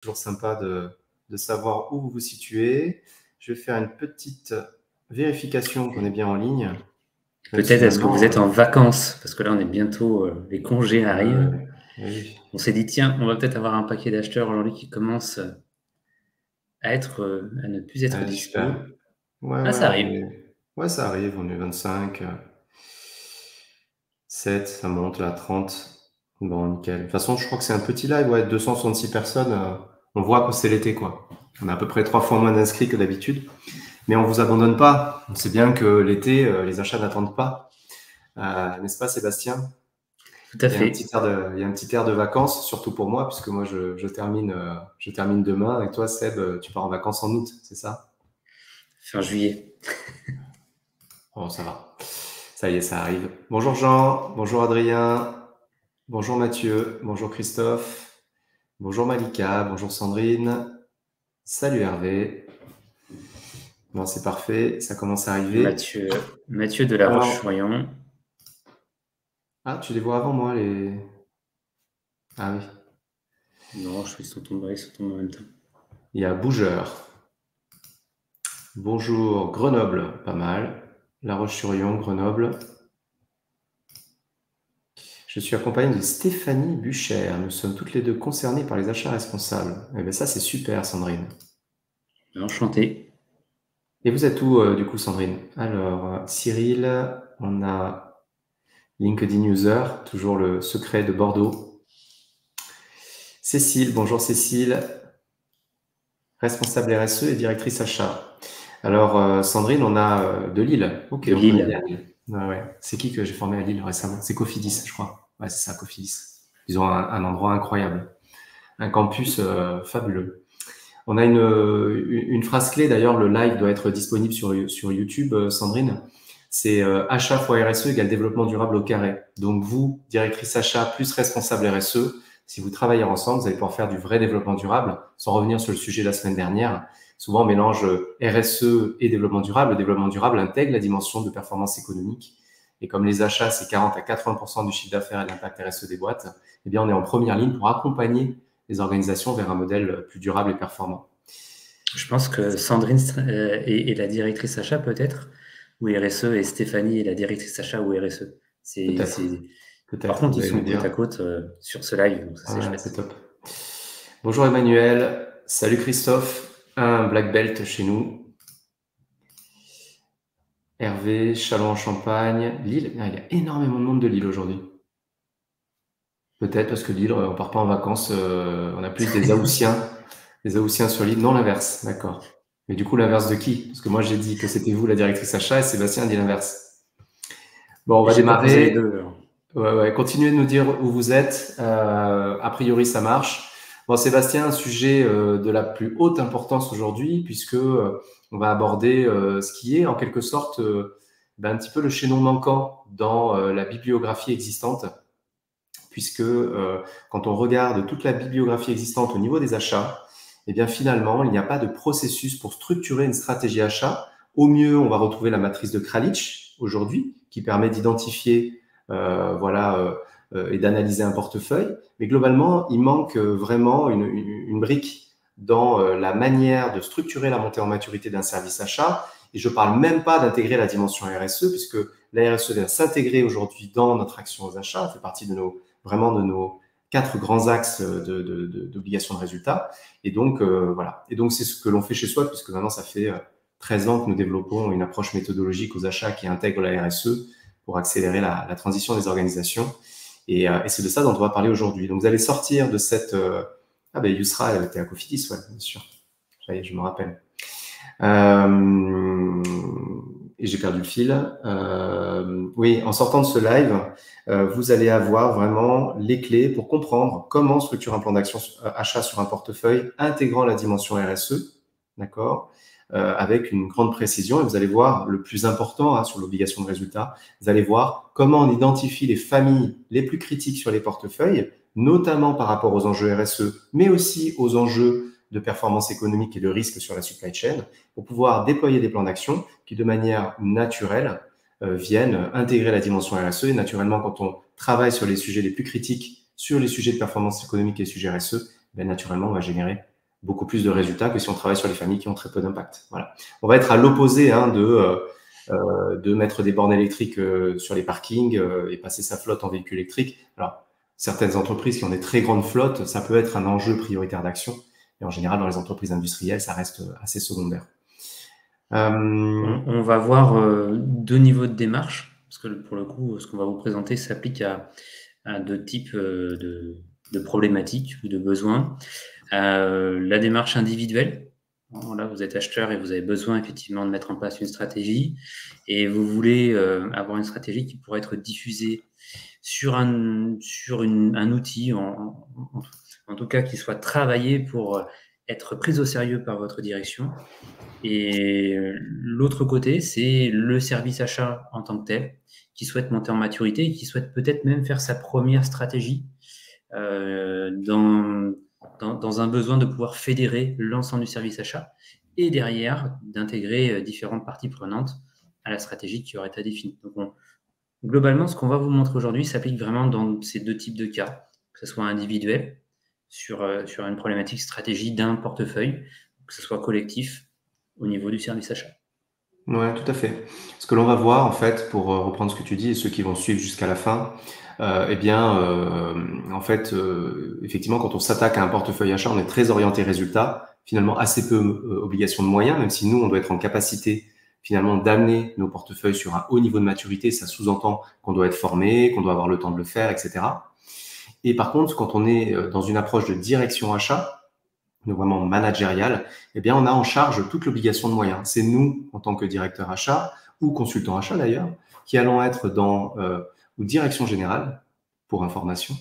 Toujours sympa de savoir où vous vous situez. Je vais faire une petite vérification qu'on est bien en ligne. Peut-être est-ce que vous êtes en vacances? Parce que là, on est bientôt, les congés arrivent. Oui. On s'est dit, tiens, on va peut-être avoir un paquet d'acheteurs aujourd'hui qui commence à ne plus être dispo. Super. Ah, ça arrive. Ouais, ça arrive. On est 25, 7, ça monte là, 30. Bon, nickel. De toute façon, je crois que c'est un petit live, ouais, 266 personnes. On voit que c'est l'été, quoi. On a à peu près 3 fois moins d'inscrits que d'habitude. Mais on vous abandonne pas. On sait bien que l'été, les achats n'attendent pas. N'est-ce pas, Sébastien? Tout à Il y a un fait. petit air de vacances, surtout pour moi, puisque moi, je termine demain. Et toi, Seb, tu pars en vacances en août, c'est ça? Fin juillet. Oh, ça va. Ça y est, ça arrive. Bonjour Jean, bonjour Adrien, bonjour Mathieu, bonjour Christophe, bonjour Malika, bonjour Sandrine. Salut Hervé. Bon, c'est parfait, ça commence à arriver. Mathieu de La Roche-sur-Yon. Ah, tu les vois avant moi, les... Ah oui. Non, ils sont tombés en même temps. Il y a Bougeur. Bonjour Grenoble, pas mal. La Roche-sur-Yon, Grenoble. Je suis accompagné de Stéphanie Bucher. Nous sommes toutes les deux concernées par les achats responsables. Eh bien ça, c'est super, Sandrine. Enchanté. Et vous êtes où, du coup, Sandrine? Alors, Cyril, on a LinkedIn User, toujours le secret de Bordeaux. Cécile, bonjour Cécile, responsable RSE et directrice achat. Alors, Sandrine, on a de Lille. Ok, De on connaît Lille. bien Lille. Ouais. C'est qui que j'ai formé à Lille récemment? C'est Cofidis, je crois. Ouais, c'est ça, Cofidis. Ils ont un endroit incroyable. Un campus fabuleux. On a une phrase clé, d'ailleurs, le live doit être disponible sur YouTube, Sandrine. C'est achat fois RSE égale développement durable au carré. Donc vous, directrice achat plus responsable RSE, si vous travaillez ensemble, vous allez pouvoir faire du vrai développement durable, sans revenir sur le sujet de la semaine dernière. Souvent, on mélange RSE et développement durable. Le développement durable intègre la dimension de performance économique. Et comme les achats, c'est 40 à 80% du chiffre d'affaires et de l'impact RSE des boîtes, eh bien, on est en première ligne pour accompagner les organisations vers un modèle plus durable et performant. Je pense que Sandrine est la directrice achat peut-être, ou RSE, et Stéphanie est la directrice achat ou RSE. Par contre, ils sont côte à côte sur ce live, donc ça c'est chouette. C'est top. Bonjour Emmanuel, salut Christophe, un black belt chez nous. Hervé, Châlons-en-Champagne, Lille, il y a énormément de monde de Lille aujourd'hui. Peut-être parce que Lille, on part pas en vacances, on a plus des Haussiens sur l'île, non l'inverse, d'accord. Mais du coup, l'inverse de qui? Parce que moi, j'ai dit que c'était vous la directrice achat et Sébastien a dit l'inverse. Bon, on va démarrer. Les deux, ouais, continuez de nous dire où vous êtes. A priori, ça marche. Bon, Sébastien, un sujet de la plus haute importance aujourd'hui, puisque on va aborder ce qui est en quelque sorte un petit peu le chaînon manquant dans la bibliographie existante, puisque quand on regarde toute la bibliographie existante au niveau des achats, eh bien finalement, il n'y a pas de processus pour structurer une stratégie achat. Au mieux, on va retrouver la matrice de Kralich aujourd'hui, qui permet d'identifier et d'analyser un portefeuille. Mais globalement, il manque vraiment une brique dans la manière de structurer la montée en maturité d'un service achat. Et je ne parle même pas d'intégrer la dimension RSE, puisque la RSE vient s'intégrer aujourd'hui dans notre action aux achats, ça fait partie de nos 4 grands axes d'obligation de résultat. Et donc, voilà. Et donc, c'est ce que l'on fait chez Swap, puisque maintenant, ça fait 13 ans que nous développons une approche méthodologique aux achats qui intègre la RSE pour accélérer la transition des organisations. Et c'est de ça dont on va parler aujourd'hui. Donc, vous allez sortir de cette... Yousra, elle était à Cofidis, ouais, bien sûr. Ça y est, je me rappelle. Et j'ai perdu le fil. Oui, en sortant de ce live, vous allez avoir vraiment les clés pour comprendre comment structurer un plan d'action achat sur un portefeuille intégrant la dimension RSE, d'accord, avec une grande précision. Et vous allez voir le plus important sur l'obligation de résultat. Vous allez voir comment on identifie les familles les plus critiques sur les portefeuilles, notamment par rapport aux enjeux RSE, mais aussi aux enjeux de performance économique et de risque sur la supply chain, pour pouvoir déployer des plans d'action qui, de manière naturelle, viennent intégrer la dimension RSE. Et naturellement, quand on travaille sur les sujets les plus critiques, sur les sujets de performance économique et les sujets RSE, naturellement, on va générer beaucoup plus de résultats que si on travaille sur les familles qui ont très peu d'impact. Voilà. On va être à l'opposé de mettre des bornes électriques sur les parkings et passer sa flotte en véhicule électrique. Alors, certaines entreprises qui ont des très grandes flottes, ça peut être un enjeu prioritaire d'action. Et en général, dans les entreprises industrielles, ça reste assez secondaire. On va voir 2 niveaux de démarche, parce que pour le coup, ce qu'on va vous présenter s'applique à 2 types de problématiques ou de besoins. La démarche individuelle. Là, vous êtes acheteur et vous avez besoin effectivement de mettre en place une stratégie et vous voulez avoir une stratégie qui pourrait être diffusée sur un outil, en tout cas qui soit travaillé pour être prise au sérieux par votre direction. Et l'autre côté, c'est le service achat en tant que tel, qui souhaite monter en maturité et qui souhaite peut-être même faire sa première stratégie dans un besoin de pouvoir fédérer l'ensemble du service achat et derrière d'intégrer différentes parties prenantes à la stratégie qui aurait été définie. Donc globalement, ce qu'on va vous montrer aujourd'hui s'applique vraiment dans ces 2 types de cas, que ce soit individuel, sur une problématique stratégie d'un portefeuille, que ce soit collectif au niveau du service achat. Oui, tout à fait. Ce que l'on va voir, en fait, pour reprendre ce que tu dis et ceux qui vont suivre jusqu'à la fin, en fait, effectivement, quand on s'attaque à un portefeuille achat, on est très orienté résultat, finalement assez peu obligation de moyens, même si nous, on doit être en capacité finalement d'amener nos portefeuilles sur un haut niveau de maturité. Ça sous-entend qu'on doit être formé, qu'on doit avoir le temps de le faire, etc. Et par contre, quand on est dans une approche de direction achat, donc vraiment managériale, eh bien, on a en charge toute l'obligation de moyens. C'est nous, en tant que directeur achat ou consultant achat d'ailleurs, qui allons être dans ou direction générale pour information,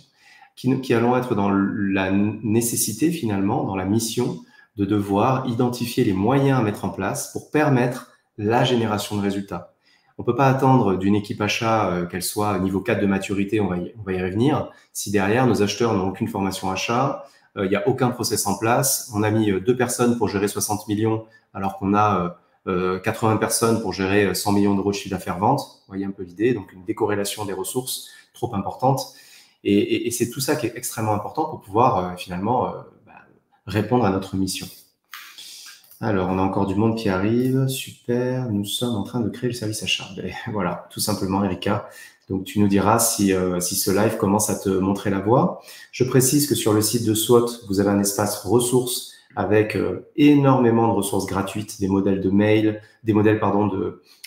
qui allons être dans la nécessité finalement, dans la mission de devoir identifier les moyens à mettre en place pour permettre la génération de résultats. On ne peut pas attendre d'une équipe achat qu'elle soit niveau 4 de maturité, on va y revenir, si derrière nos acheteurs n'ont aucune formation achat, il n'y a aucun process en place. On a mis 2 personnes pour gérer 60 millions alors qu'on a 80 personnes pour gérer 100 millions d'euros de chiffre d'affaires vente. Vous voyez un peu l'idée, donc une décorrélation des ressources trop importante. Et c'est tout ça qui est extrêmement important pour pouvoir finalement répondre à notre mission. Alors, on a encore du monde qui arrive. Super, nous sommes en train de créer le service achat. Ben, voilà, tout simplement, Erika. Donc, tu nous diras si ce live commence à te montrer la voie. Je précise que sur le site de SWOT, vous avez un espace ressources avec énormément de ressources gratuites, des modèles de mail, des modèles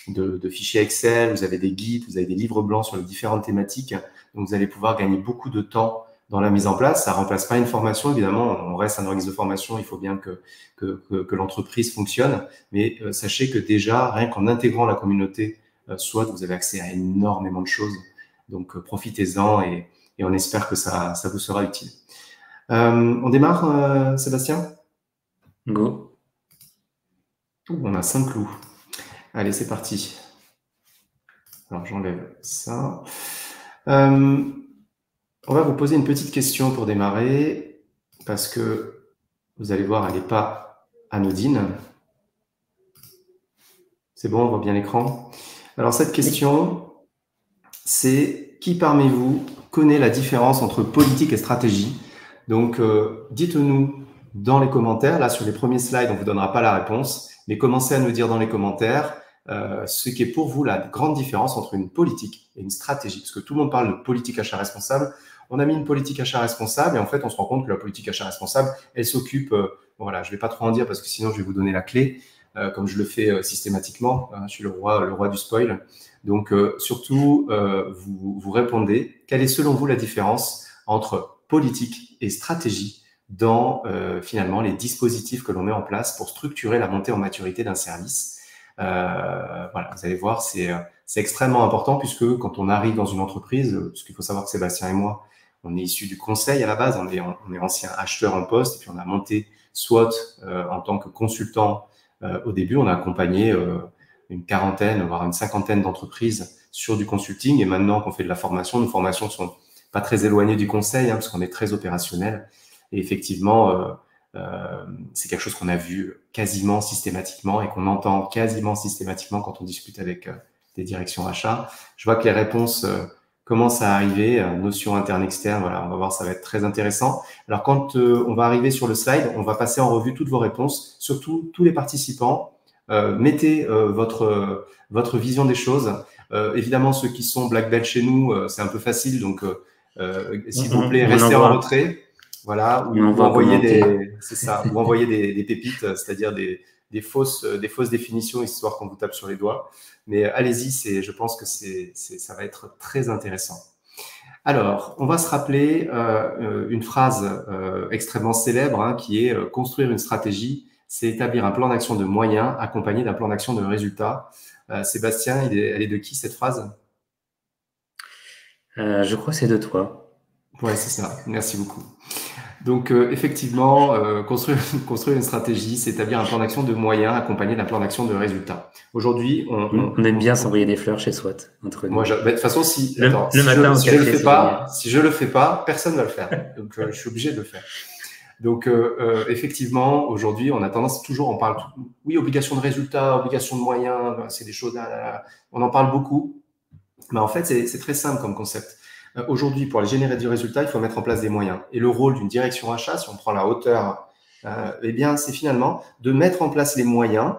de fichiers Excel, vous avez des guides, vous avez des livres blancs sur les différentes thématiques. Donc, vous allez pouvoir gagner beaucoup de temps dans la mise en place. Ça remplace pas une formation, évidemment, on reste un organisme de formation, il faut bien que l'entreprise fonctionne, mais sachez que déjà, rien qu'en intégrant la communauté SWOT, vous avez accès à énormément de choses. Donc, profitez-en et on espère que ça vous sera utile. On démarre, Sébastien ? Go. On a 5 clous. Allez, c'est parti. Alors, j'enlève ça. On va vous poser une petite question pour démarrer, parce que vous allez voir, elle n'est pas anodine. C'est bon, on voit bien l'écran. Alors, cette question, c'est qui parmi vous connaît la différence entre politique et stratégie? Donc, dites-nous dans les commentaires. Là, sur les premiers slides, on ne vous donnera pas la réponse, mais commencez à nous dire dans les commentaires ce qui est pour vous la grande différence entre une politique et une stratégie. Parce que tout le monde parle de politique achat responsable. On a mis une politique achat responsable et en fait, on se rend compte que la politique achat responsable, elle s'occupe, voilà, je ne vais pas trop en dire parce que sinon, je vais vous donner la clé, comme je le fais systématiquement. Je suis le roi du spoil. Donc, surtout, vous répondez, quelle est selon vous la différence entre politique et stratégie dans finalement les dispositifs que l'on met en place pour structurer la montée en maturité d'un service. Voilà, vous allez voir, c'est extrêmement important puisque quand on arrive dans une entreprise, parce qu'il faut savoir que Sébastien et moi, on est issus du conseil à la base, on est ancien acheteur en poste, et puis on a monté SWOT en tant que consultant. Au début, on a accompagné une quarantaine, voire une cinquantaine d'entreprises sur du consulting, et maintenant qu'on fait de la formation, nos formations sont pas très éloignées du conseil, parce qu'on est très opérationnel. Et effectivement, c'est quelque chose qu'on a vu quasiment systématiquement et qu'on entend quasiment systématiquement quand on discute avec des directions achats. Je vois que les réponses commence à arriver, notion interne-externe, voilà, on va voir, ça va être très intéressant. Alors, quand on va arriver sur le slide, on va passer en revue toutes vos réponses, surtout tous les participants. Mettez votre vision des choses. Évidemment, ceux qui sont black belt chez nous, c'est un peu facile, donc s'il vous plaît, restez en retrait. Voilà, ou envoyer des pépites, c'est-à-dire des fausses définitions, histoire qu'on vous tape sur les doigts. Mais allez-y, je pense que ça va être très intéressant. Alors, on va se rappeler une phrase extrêmement célèbre, hein, qui est construire une stratégie, c'est établir un plan d'action de moyens accompagné d'un plan d'action de résultats. Sébastien, elle est de qui cette phrase? Je crois que c'est de toi. Ouais, c'est ça. Merci beaucoup. Donc, effectivement, construire une stratégie, c'est établir un plan d'action de moyens accompagné d'un plan d'action de résultats. Aujourd'hui, on aime bien s'envoyer des fleurs chez SWAT entre nous. Moi, de toute façon, si je le fais pas, personne va le faire. Donc, je suis obligé de le faire. Donc, effectivement, aujourd'hui, on a tendance toujours, on parle, oui, obligation de résultats, obligation de moyens, c'est des choses, on en parle beaucoup, mais en fait, c'est très simple comme concept. Aujourd'hui, pour aller générer du résultat, il faut mettre en place des moyens. Et le rôle d'une direction achat, si on prend la hauteur, eh bien, c'est finalement de mettre en place les moyens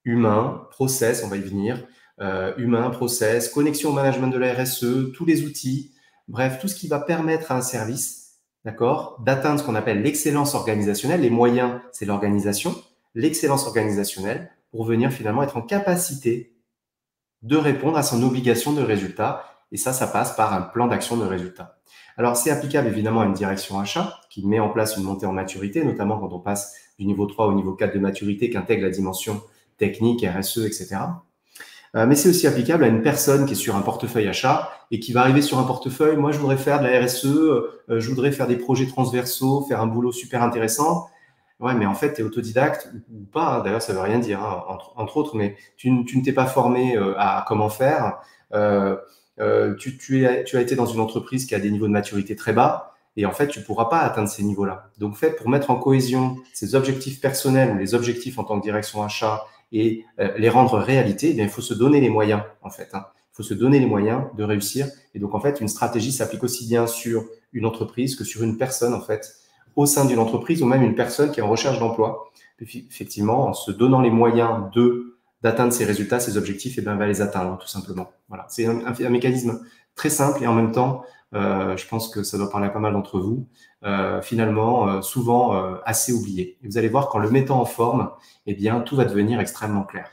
humains, process, on va y venir, humains, process, connexion au management de la RSE, tous les outils, bref, tout ce qui va permettre à un service, d'accord, d'atteindre ce qu'on appelle l'excellence organisationnelle. Les moyens, c'est l'organisation, l'excellence organisationnelle, pour venir finalement être en capacité de répondre à son obligation de résultat. Et ça passe par un plan d'action de résultat. Alors, c'est applicable évidemment à une direction achat qui met en place une montée en maturité, notamment quand on passe du niveau 3 au niveau 4 de maturité, qu'intègre la dimension technique, RSE, etc. Mais c'est aussi applicable à une personne qui est sur un portefeuille achat et qui va arriver sur un portefeuille. Moi, je voudrais faire de la RSE, je voudrais faire des projets transversaux, faire un boulot super intéressant. Ouais, mais en fait, tu es autodidacte ou pas. D'ailleurs, ça veut rien dire, hein, entre autres, mais tu ne t'es pas formé à comment faire. Tu as été dans une entreprise qui a des niveaux de maturité très bas et en fait, tu ne pourras pas atteindre ces niveaux-là. Donc, pour mettre en cohésion ces objectifs personnels ou les objectifs en tant que direction achat et les rendre réalité, eh bien, il faut se donner les moyens, en fait. Il faut se donner les moyens de réussir. Et donc, en fait, une stratégie s'applique aussi bien sur une entreprise que sur une personne, en fait, au sein d'une entreprise ou même une personne qui est en recherche d'emploi. Effectivement, en se donnant les moyens d'atteindre ses résultats, ses objectifs, et bien, va les atteindre, tout simplement. Voilà. C'est un mécanisme très simple et en même temps, je pense que ça doit parler à pas mal d'entre vous, finalement, souvent assez oublié. Et vous allez voir, qu'en le mettant en forme, eh bien, tout va devenir extrêmement clair.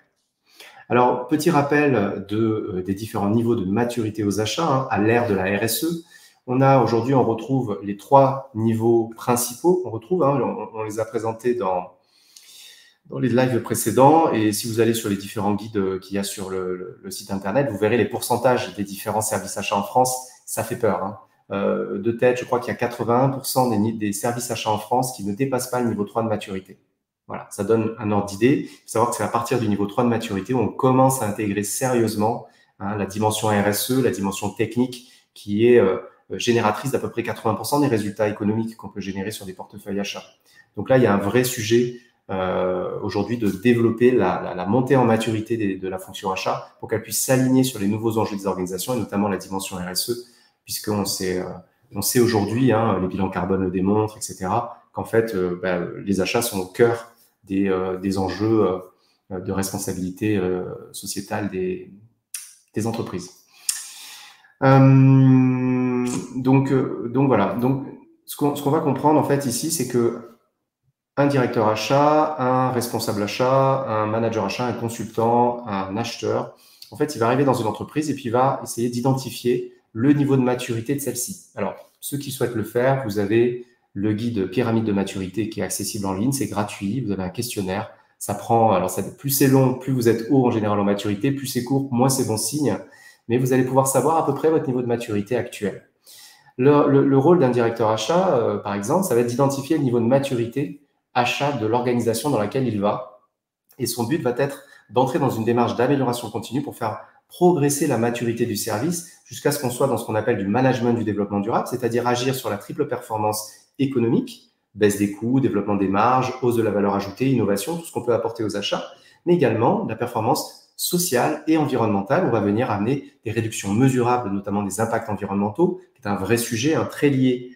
Alors, petit rappel des différents niveaux de maturité aux achats, hein, à l'ère de la RSE. Aujourd'hui, on retrouve les 3 niveaux principaux. On les a présentés dans les lives précédents. Et si vous allez sur les différents guides qu'il y a sur le site internet, vous verrez les pourcentages des différents services achats en France. Ça fait peur, hein. De tête, je crois qu'il y a 81% des services achats en France qui ne dépassent pas le niveau 3 de maturité. Voilà, ça donne un ordre d'idée. Il faut savoir que c'est à partir du niveau 3 de maturité où on commence à intégrer sérieusement, hein, la dimension RSE, la dimension technique qui est génératrice d'à peu près 80% des résultats économiques qu'on peut générer sur des portefeuilles achats. Donc là, il y a un vrai sujet aujourd'hui de développer la montée en maturité de la fonction achat pour qu'elle puisse s'aligner sur les nouveaux enjeux des organisations et notamment la dimension RSE, puisqu'on sait aujourd'hui, hein, les bilans carbone le démontrent, etc., qu'en fait, les achats sont au cœur des enjeux de responsabilité sociétale des entreprises. Donc voilà. Donc, ce qu'on va comprendre en fait ici, c'est que un directeur achat, un responsable achat, un manager achat, un consultant, un acheteur, en fait, il va arriver dans une entreprise et puis il va essayer d'identifier le niveau de maturité de celle-ci. Alors, ceux qui souhaitent le faire, vous avez le guide pyramide de maturité qui est accessible en ligne, c'est gratuit, vous avez un questionnaire, ça prend, alors plus c'est long, plus vous êtes haut en général en maturité, plus c'est court, moins c'est bon signe, mais vous allez pouvoir savoir à peu près votre niveau de maturité actuel. Le rôle d'un directeur achat, par exemple, ça va être d'identifier le niveau de maturité achat de l'organisation dans laquelle il va. Et son but va être d'entrer dans une démarche d'amélioration continue pour faire progresser la maturité du service jusqu'à ce qu'on soit dans ce qu'on appelle du management du développement durable, c'est-à-dire agir sur la triple performance économique, baisse des coûts, développement des marges, hausse de la valeur ajoutée, innovation, tout ce qu'on peut apporter aux achats, mais également la performance sociale et environnementale. On va venir amener des réductions mesurables, notamment des impacts environnementaux, qui est un vrai sujet, très lié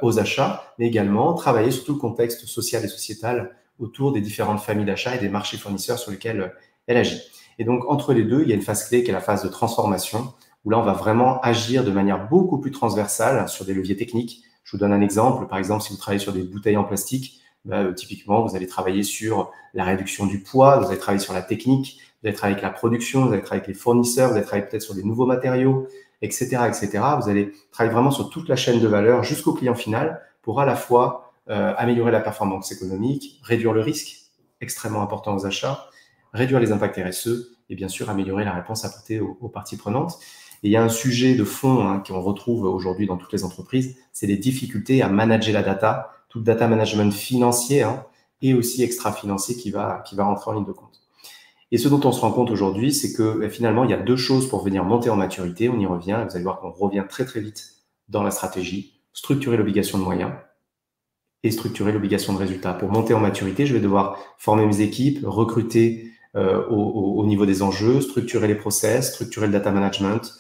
aux achats, mais également travailler sur tout le contexte social et sociétal autour des différentes familles d'achats et des marchés fournisseurs sur lesquels elle agit. Et donc, entre les deux, il y a une phase clé qui est la phase de transformation, où là, on va vraiment agir de manière beaucoup plus transversale sur des leviers techniques. Je vous donne un exemple. Par exemple, si vous travaillez sur des bouteilles en plastique, typiquement, vous allez travailler sur la réduction du poids, vous allez travailler sur la technique, vous allez travailler avec la production, vous allez travailler avec les fournisseurs, vous allez travailler peut-être sur des nouveaux matériaux, etc., etc. Vous allez travailler vraiment sur toute la chaîne de valeur jusqu'au client final pour à la fois améliorer la performance économique, réduire le risque, extrêmement important aux achats, réduire les impacts RSE et bien sûr améliorer la réponse apportée aux parties prenantes. Et il y a un sujet de fond qu'on retrouve aujourd'hui dans toutes les entreprises, c'est les difficultés à manager la data, tout le data management financier et aussi extra-financier qui va rentrer en ligne de compte. Et ce dont on se rend compte aujourd'hui, c'est que finalement, il y a deux choses pour venir monter en maturité. On y revient, vous allez voir qu'on revient très très vite dans la stratégie, structurer l'obligation de moyens et structurer l'obligation de résultats. Pour monter en maturité, je vais devoir former mes équipes, recruter au niveau des enjeux, structurer les process, structurer le data management,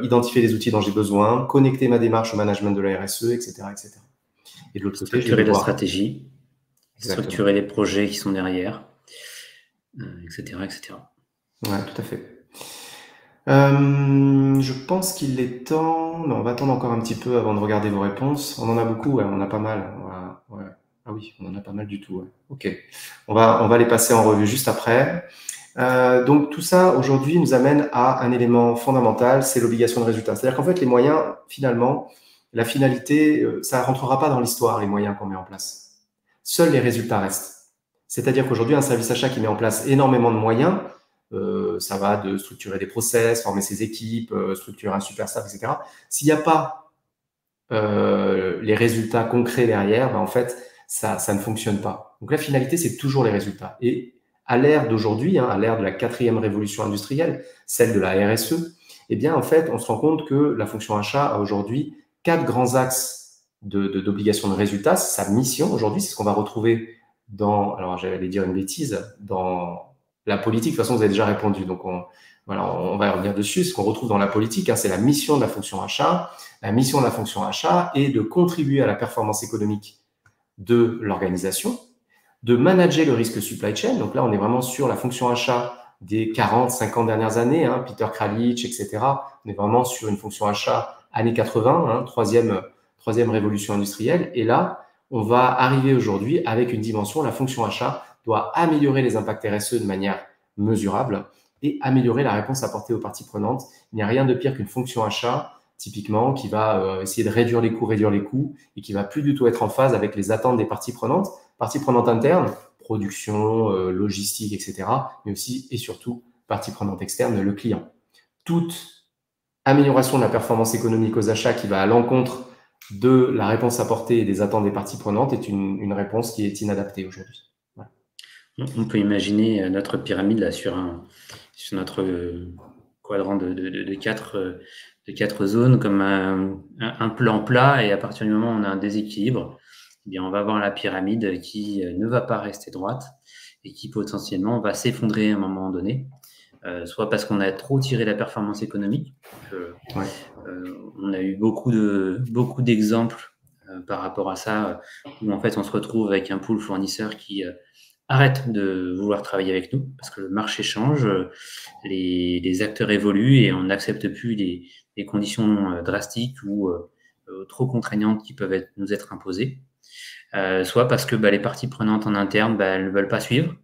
identifier les outils dont j'ai besoin, connecter ma démarche au management de la RSE, etc., etc. Et de l'autre côté, structurer la stratégie, structurer les projets qui sont derrière, etc., etc. Ouais, tout à fait. Je pense qu'il est temps. Non, on va attendre encore un petit peu avant de regarder vos réponses. On en a beaucoup, on en a pas mal. Ah oui, on en a pas mal du tout. Ouais. Ok. On va les passer en revue juste après. Donc tout ça aujourd'hui nous amène à un élément fondamental, c'est l'obligation de résultat. C'est-à-dire qu'en fait les moyens, finalement, la finalité, ça rentrera pas dans l'histoire les moyens qu'on met en place. Seuls les résultats restent. C'est-à-dire qu'aujourd'hui un service achat qui met en place énormément de moyens, ça va de structurer des process, former ses équipes, structurer un super staff, etc. S'il n'y a pas les résultats concrets derrière, en fait ça ne fonctionne pas. Donc la finalité c'est toujours les résultats. Et à l'ère d'aujourd'hui, à l'ère de la 4e révolution industrielle, celle de la RSE, eh bien, en fait, on se rend compte que la fonction achat a aujourd'hui 4 grands axes d'obligation de résultat. C'est sa mission aujourd'hui, c'est ce qu'on va retrouver dans, alors j'allais dire une bêtise, dans la politique. De toute façon, vous avez déjà répondu, donc on va y revenir dessus. Ce qu'on retrouve dans la politique, c'est la mission de la fonction achat. La mission de la fonction achat est de contribuer à la performance économique de l'organisation, de manager le risque supply chain. Donc là, on est vraiment sur la fonction achat des 40, 50 dernières années, Peter Krallich, etc. On est vraiment sur une fonction achat années 80, troisième révolution industrielle. Et là, on va arriver aujourd'hui avec une dimension, la fonction achat doit améliorer les impacts RSE de manière mesurable et améliorer la réponse apportée aux parties prenantes. Il n'y a rien de pire qu'une fonction achat, typiquement, qui va essayer de réduire les coûts, et qui va plus du tout être en phase avec les attentes des parties prenantes internes, production, logistique, etc., mais aussi et surtout partie prenante externe, le client. Toute amélioration de la performance économique aux achats qui va à l'encontre de la réponse apportée et des attentes des parties prenantes est une réponse qui est inadaptée aujourd'hui. Voilà. On peut imaginer notre pyramide là sur notre quadrant de 4 zones comme un plan plat, et à partir du moment où on a un déséquilibre, eh bien on va avoir la pyramide qui ne va pas rester droite et qui potentiellement va s'effondrer à un moment donné, soit parce qu'on a trop tiré la performance économique. On a eu beaucoup d'exemples par rapport à ça, où en fait on se retrouve avec un pool fournisseur qui arrête de vouloir travailler avec nous parce que le marché change, les acteurs évoluent et on n'accepte plus les conditions drastiques ou trop contraignantes qui peuvent nous être imposées. Soit parce que les parties prenantes en interne, elles ne veulent pas suivre,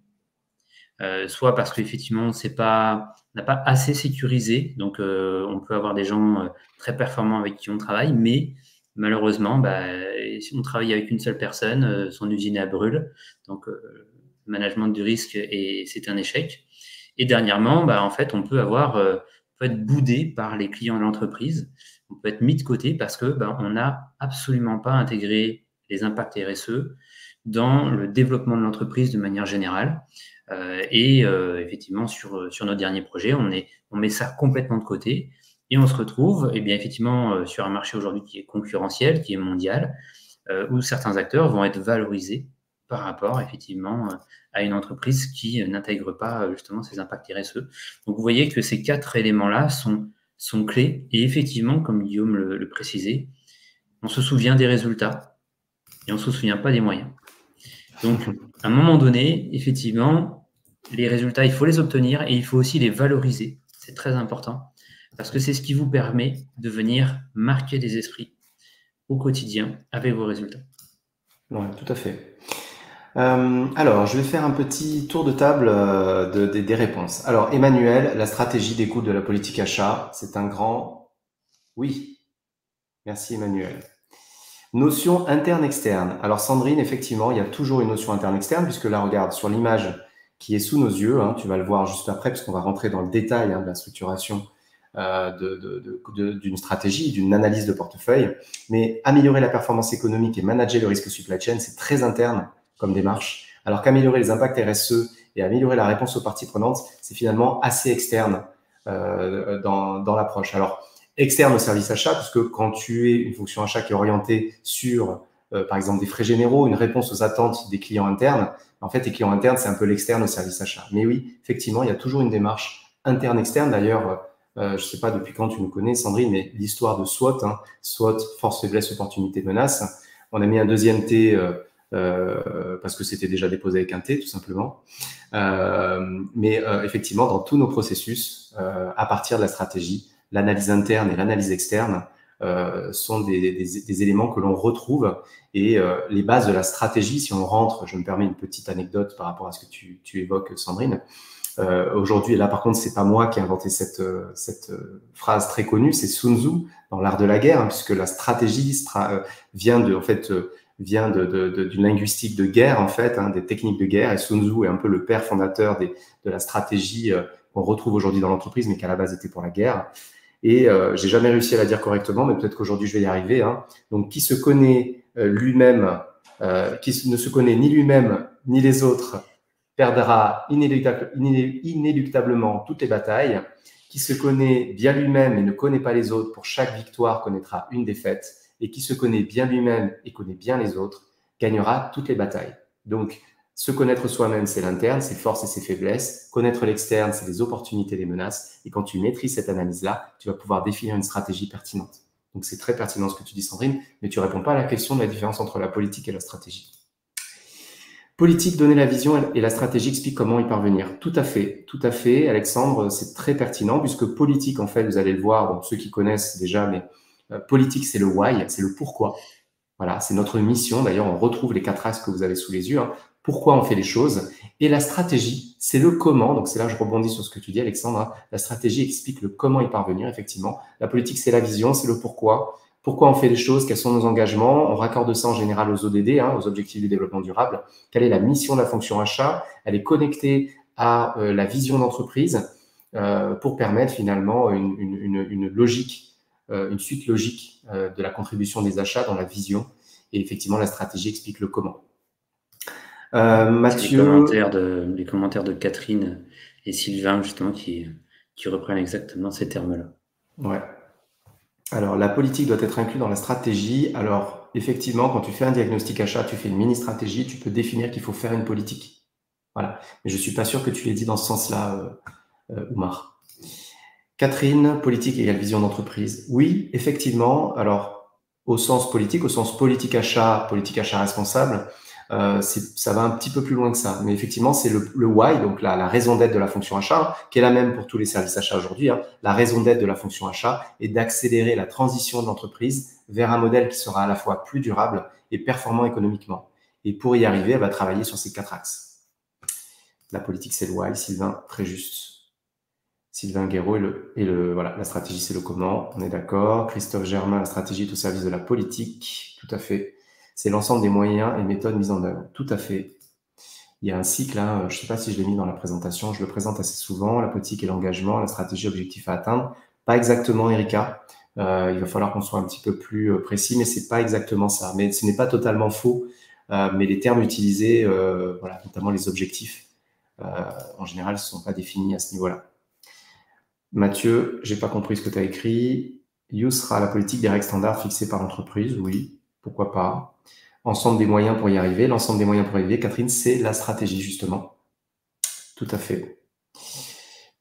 soit parce qu'effectivement, on n'a pas assez sécurisé. Donc, on peut avoir des gens très performants avec qui on travaille, mais malheureusement, si on travaille avec une seule personne, son usine est à brûle. Donc, le management du risque, c'est un échec. Et dernièrement, en fait, on peut être boudé par les clients de l'entreprise. On peut être mis de côté parce que on n'a absolument pas intégré les impacts RSE dans le développement de l'entreprise de manière générale. Effectivement, sur nos derniers projets, on met ça complètement de côté et on se retrouve effectivement sur un marché aujourd'hui qui est concurrentiel, qui est mondial, où certains acteurs vont être valorisés par rapport, effectivement, à une entreprise qui n'intègre pas justement ces impacts RSE. Donc, vous voyez que ces 4 éléments-là sont clés. Et effectivement, comme Guillaume le précisait, on se souvient des résultats et on ne se souvient pas des moyens. Donc, à un moment donné, effectivement, les résultats, il faut les obtenir et il faut aussi les valoriser. C'est très important parce que c'est ce qui vous permet de venir marquer des esprits au quotidien avec vos résultats. Oui, tout à fait. Alors, je vais faire un petit tour de table des réponses. Alors, Emmanuel, la stratégie découle de la politique achat. C'est un grand oui. Merci Emmanuel. Notion interne-externe. Alors Sandrine, effectivement, il y a toujours une notion interne-externe, puisque là, regarde, sur l'image qui est sous nos yeux, hein, tu vas le voir juste après, puisqu'on va rentrer dans le détail de la structuration d'une stratégie, d'une analyse de portefeuille. Mais améliorer la performance économique et manager le risque supply chain, c'est très interne comme démarche, alors qu'améliorer les impacts RSE et améliorer la réponse aux parties prenantes, c'est finalement assez externe dans l'approche. Alors, externe au service achat, puisque quand tu es une fonction achat qui est orientée sur, par exemple, des frais généraux, une réponse aux attentes des clients internes, en fait, les clients internes, c'est un peu l'externe au service achat. Mais oui, effectivement, il y a toujours une démarche interne-externe. D'ailleurs, je ne sais pas depuis quand tu nous connais, Sandrine, mais l'histoire de SWOT, SWOT, force, faiblesse, opportunité, menace. On a mis un deuxième T parce que c'était déjà déposé avec un T, tout simplement. Mais effectivement, dans tous nos processus, à partir de la stratégie, l'analyse interne et l'analyse externe sont des éléments que l'on retrouve et les bases de la stratégie, si on rentre, je me permets une petite anecdote par rapport à ce que tu évoques, Sandrine. Aujourd'hui, et là par contre, c'est pas moi qui ai inventé cette phrase très connue, c'est Sun Tzu dans l'art de la guerre, puisque la stratégie vient d'une linguistique de guerre en fait, des techniques de guerre, et Sun Tzu est un peu le père fondateur de la stratégie qu'on retrouve aujourd'hui dans l'entreprise, mais qui à la base était pour la guerre. Et j'ai jamais réussi à la dire correctement, mais peut-être qu'aujourd'hui je vais y arriver. Donc, qui se connaît lui-même, qui ne se connaît ni lui-même ni les autres, perdra inéluctablement toutes les batailles. Qui se connaît bien lui-même et ne connaît pas les autres, pour chaque victoire connaîtra une défaite. Et qui se connaît bien lui-même et connaît bien les autres, gagnera toutes les batailles. Donc, se connaître soi-même, c'est l'interne, ses forces et ses faiblesses. Connaître l'externe, c'est les opportunités et les menaces. Et quand tu maîtrises cette analyse-là, tu vas pouvoir définir une stratégie pertinente. Donc, c'est très pertinent ce que tu dis, Sandrine, mais tu ne réponds pas à la question de la différence entre la politique et la stratégie. Politique, donner la vision et la stratégie explique comment y parvenir. Tout à fait, Alexandre, c'est très pertinent puisque politique, en fait, vous allez le voir, bon, ceux qui connaissent déjà, mais politique, c'est le why, c'est le pourquoi. Voilà, c'est notre mission. D'ailleurs, on retrouve les 4 axes que vous avez sous les yeux. Pourquoi on fait les choses. Et la stratégie, c'est le comment. Donc, c'est là que je rebondis sur ce que tu dis, Alexandre. La stratégie explique le comment y parvenir, effectivement. La politique, c'est la vision, c'est le pourquoi. Pourquoi on fait les choses, quels sont nos engagements. On raccorde ça en général aux ODD, aux objectifs du développement durable. Quelle est la mission de la fonction achat? Elle est connectée à la vision d'entreprise pour permettre finalement une logique, une suite logique de la contribution des achats dans la vision. Et effectivement, la stratégie explique le comment. Mathieu... Les commentaires de Catherine et Sylvain, justement, qui reprennent exactement ces termes-là. Ouais. Alors, la politique doit être inclue dans la stratégie. Alors, effectivement, quand tu fais un diagnostic achat, tu fais une mini-stratégie, tu peux définir qu'il faut faire une politique. Voilà. Mais je ne suis pas sûr que tu l'aies dit dans ce sens-là, Oumar. Catherine, politique égale vision d'entreprise. Oui, effectivement. Alors, au sens politique achat responsable, ça va un petit peu plus loin que ça. Mais effectivement, c'est le why, donc la raison d'être de la fonction achat, qui est la même pour tous les services achats aujourd'hui. La raison d'être de la fonction achat est d'accélérer la transition de l'entreprise vers un modèle qui sera à la fois plus durable et performant économiquement. Et pour y arriver, elle va travailler sur ces 4 axes. La politique, c'est le why. Sylvain, très juste. Sylvain Guéraud voilà, la stratégie, c'est le comment. On est d'accord. Christophe Germain, la stratégie est au service de la politique. Tout à fait. C'est l'ensemble des moyens et méthodes mises en œuvre. Tout à fait. Il y a un cycle, je ne sais pas si je l'ai mis dans la présentation, je le présente assez souvent, la politique et l'engagement, la stratégie, objectif à atteindre. Pas exactement, Erika. Il va falloir qu'on soit un petit peu plus précis, mais c'est pas exactement ça. Mais ce n'est pas totalement faux. Mais les termes utilisés, voilà, notamment les objectifs, en général, ne sont pas définis à ce niveau-là. Mathieu, j'ai pas compris ce que tu as écrit. You sera la politique des règles standards fixées par l'entreprise. Oui, pourquoi pas. Ensemble des moyens pour y arriver. L'ensemble des moyens pour y arriver, Catherine, c'est la stratégie, justement. Tout à fait.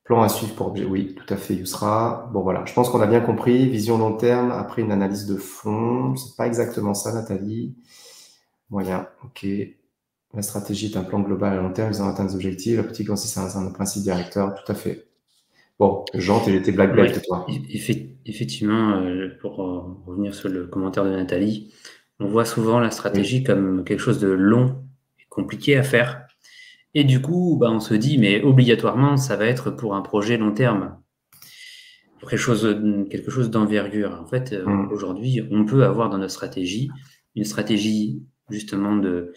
Plan à suivre pour objet. Oui, tout à fait, Yousra. Bon, voilà. Je pense qu'on a bien compris. Vision long terme, après une analyse de fond. C'est pas exactement ça, Nathalie. Moyen, ok. La stratégie est un plan global à long terme visant à atteindre des objectifs. La politique consiste à un principe directeur. Tout à fait. Bon, Jean, tu étais black belt, toi. Effectivement, pour revenir sur le commentaire de Nathalie, on voit souvent la stratégie comme quelque chose de long et compliqué à faire. Et du coup, on se dit, mais obligatoirement, ça va être pour un projet long terme, pour quelque chose d'envergure. En fait, aujourd'hui, on peut avoir dans notre stratégie une stratégie justement de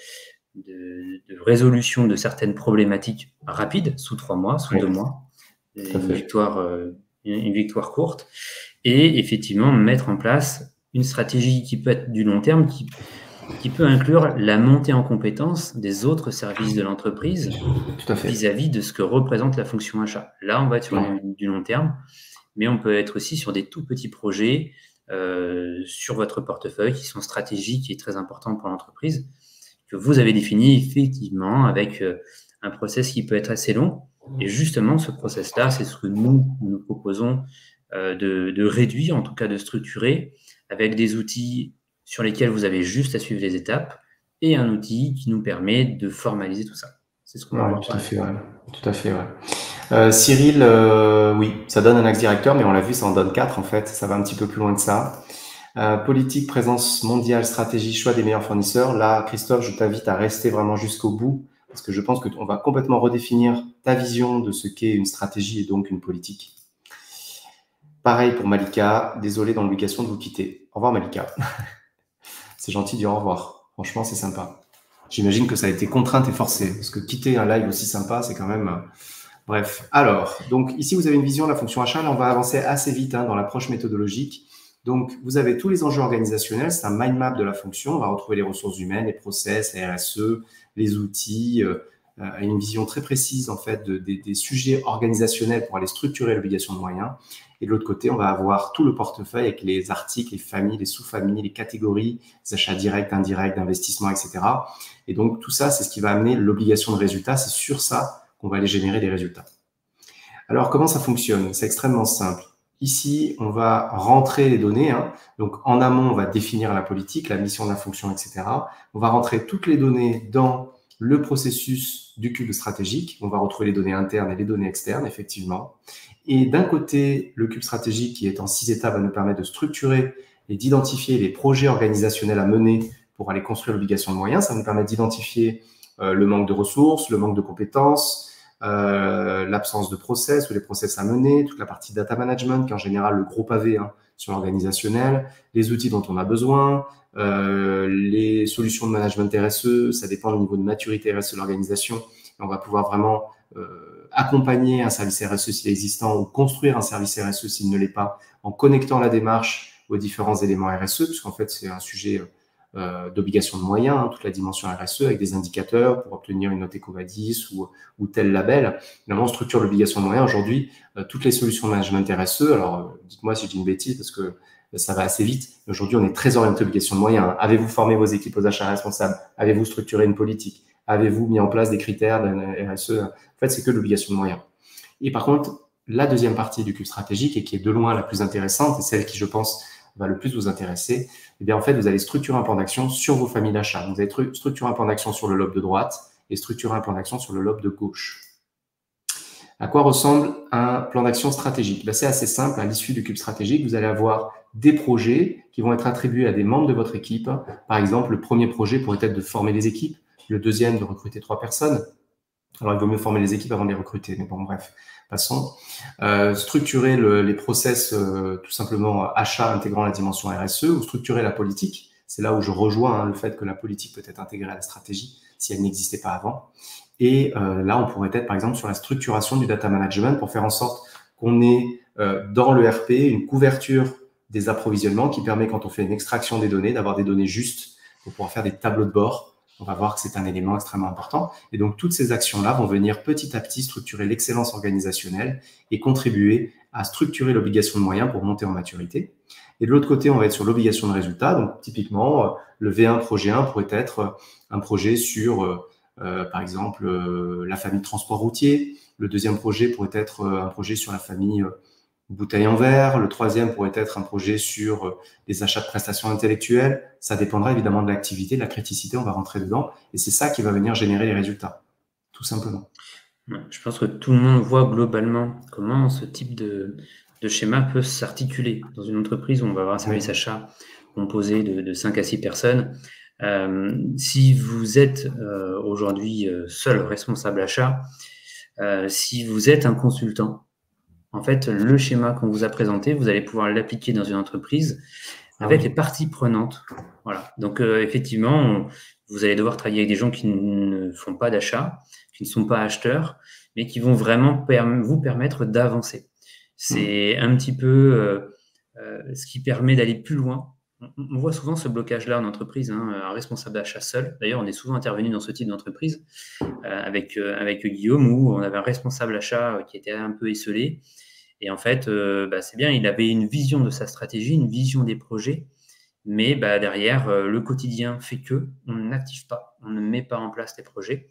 résolution de certaines problématiques rapides, sous 3 mois, sous 2 mois, une victoire courte, et effectivement mettre en place une stratégie qui peut être du long terme, qui peut inclure la montée en compétence des autres services de l'entreprise vis-à-vis de ce que représente la fonction achat. Là, on va être sur du long terme, mais on peut être aussi sur des tout petits projets sur votre portefeuille qui sont stratégiques et très importants pour l'entreprise, que vous avez défini effectivement avec un process qui peut être assez long. Et justement, ce process-là, c'est ce que nous proposons de réduire, en tout cas de structurer, avec des outils sur lesquels vous avez juste à suivre les étapes et un outil qui nous permet de formaliser tout ça. C'est ce qu'on va voir. Tout à fait, ouais. Cyril, oui, ça donne un axe directeur, mais on l'a vu, ça en donne 4 en fait. Ça va un petit peu plus loin que ça. Politique, présence mondiale, stratégie, choix des meilleurs fournisseurs. Là, Christophe, je t'invite à rester vraiment jusqu'au bout parce que je pense qu'on va complètement redéfinir ta vision de ce qu'est une stratégie et donc une politique. Pareil pour Malika. Désolé dans l'obligation de vous quitter. Au revoir, Malika. C'est gentil de dire au revoir. Franchement, c'est sympa. J'imagine que ça a été contrainte et forcé parce que quitter un live aussi sympa, c'est quand même... Bref. Alors, donc ici, vous avez une vision de la fonction achat. Là, on va avancer assez vite dans l'approche méthodologique. Donc, vous avez tous les enjeux organisationnels, c'est un mind map de la fonction. On va retrouver les ressources humaines, les process, la RSE, les outils, une vision très précise en fait des sujets organisationnels pour aller structurer l'obligation de moyens. Et de l'autre côté, on va avoir tout le portefeuille avec les articles, les familles, les sous-familles, les catégories, les achats directs, indirects, d'investissement, etc. Et donc, tout ça, c'est ce qui va amener l'obligation de résultat. C'est sur ça qu'on va aller générer des résultats. Alors, comment ça fonctionne? C'est extrêmement simple. Ici, on va rentrer les données. Donc, en amont, on va définir la politique, la mission de la fonction, etc. On va rentrer toutes les données dans le processus du cube stratégique. On va retrouver les données internes et les données externes, effectivement. Et d'un côté, le cube stratégique, qui est en 6 étapes, va nous permettre de structurer et d'identifier les projets organisationnels à mener pour aller construire l'obligation de moyens. Ça va nous permettre d'identifier le manque de ressources, le manque de compétences, l'absence de process ou les process à mener, toute la partie data management qui est en général le gros pavé sur l'organisationnel, les outils dont on a besoin, les solutions de management RSE, ça dépend du niveau de maturité RSE de l'organisation. On va pouvoir vraiment accompagner un service RSE s'il est existant ou construire un service RSE s'il ne l'est pas en connectant la démarche aux différents éléments RSE, puisqu'en fait c'est un sujet d'obligation de moyens, toute la dimension RSE avec des indicateurs pour obtenir une note EcoVadis ou tel label. Finalement, on structure l'obligation de moyens. Aujourd'hui, toutes les solutions de management RSE, alors dites-moi si je dis une bêtise parce que ça va assez vite. Aujourd'hui, on est très orienté obligation de moyens. Avez-vous formé vos équipes aux achats responsables? Avez-vous structuré une politique? Avez-vous mis en place des critères de RSE? En fait, c'est que l'obligation de moyens. Et par contre, la deuxième partie du cube stratégique et qui est de loin la plus intéressante et celle qui, je pense, va le plus vous intéresser, eh bien, en fait, vous allez structurer un plan d'action sur vos familles d'achat. Vous allez structurer un plan d'action sur le lobe de droite et structurer un plan d'action sur le lobe de gauche. À quoi ressemble un plan d'action stratégique? C'est assez simple. À l'issue du cube stratégique, vous allez avoir des projets qui vont être attribués à des membres de votre équipe. Par exemple, le premier projet pourrait être de former les équipes, le deuxième de recruter 3 personnes. Alors, il vaut mieux former les équipes avant de les recruter, mais bon, bref, passons. Structurer les process, tout simplement achat intégrant la dimension RSE ou structurer la politique. C'est là où je rejoins le fait que la politique peut être intégrée à la stratégie si elle n'existait pas avant. Et là, on pourrait être, par exemple, sur la structuration du data management pour faire en sorte qu'on ait dans le RP une couverture des approvisionnements qui permet, quand on fait une extraction des données, d'avoir des données justes pour pouvoir faire des tableaux de bord. On va voir que c'est un élément extrêmement important. Et donc, toutes ces actions-là vont venir petit à petit structurer l'excellence organisationnelle et contribuer à structurer l'obligation de moyens pour monter en maturité. Et de l'autre côté, on va être sur l'obligation de résultat. Donc, typiquement, le V1 projet 1 pourrait être un projet sur, par exemple, la famille transport routier. Le deuxième projet pourrait être un projet sur la famille bouteille en verre. Le troisième pourrait être un projet sur les achats de prestations intellectuelles. Ça dépendra évidemment de l'activité, de la criticité, on va rentrer dedans. Et c'est ça qui va venir générer les résultats, tout simplement. Je pense que tout le monde voit globalement comment ce type de schéma peut s'articuler. Dans une entreprise où on va avoir un service achat composé de 5 à 6 personnes, si vous êtes aujourd'hui seul responsable achat, si vous êtes un consultant, en fait, le schéma qu'on vous a présenté, vous allez pouvoir l'appliquer dans une entreprise avec les parties prenantes. Voilà. Donc, effectivement, vous allez devoir travailler avec des gens qui ne font pas d'achat, qui ne sont pas acheteurs, mais qui vont vraiment vous permettre d'avancer. C'est un petit peu ce qui permet d'aller plus loin. On voit souvent ce blocage-là en entreprise, un responsable d'achat seul. D'ailleurs, on est souvent intervenu dans ce type d'entreprise avec Guillaume, où on avait un responsable achat qui était un peu esselé. Et en fait, c'est bien, il avait une vision de sa stratégie, une vision des projets, mais derrière, le quotidien fait que on n'active pas, on ne met pas en place les projets.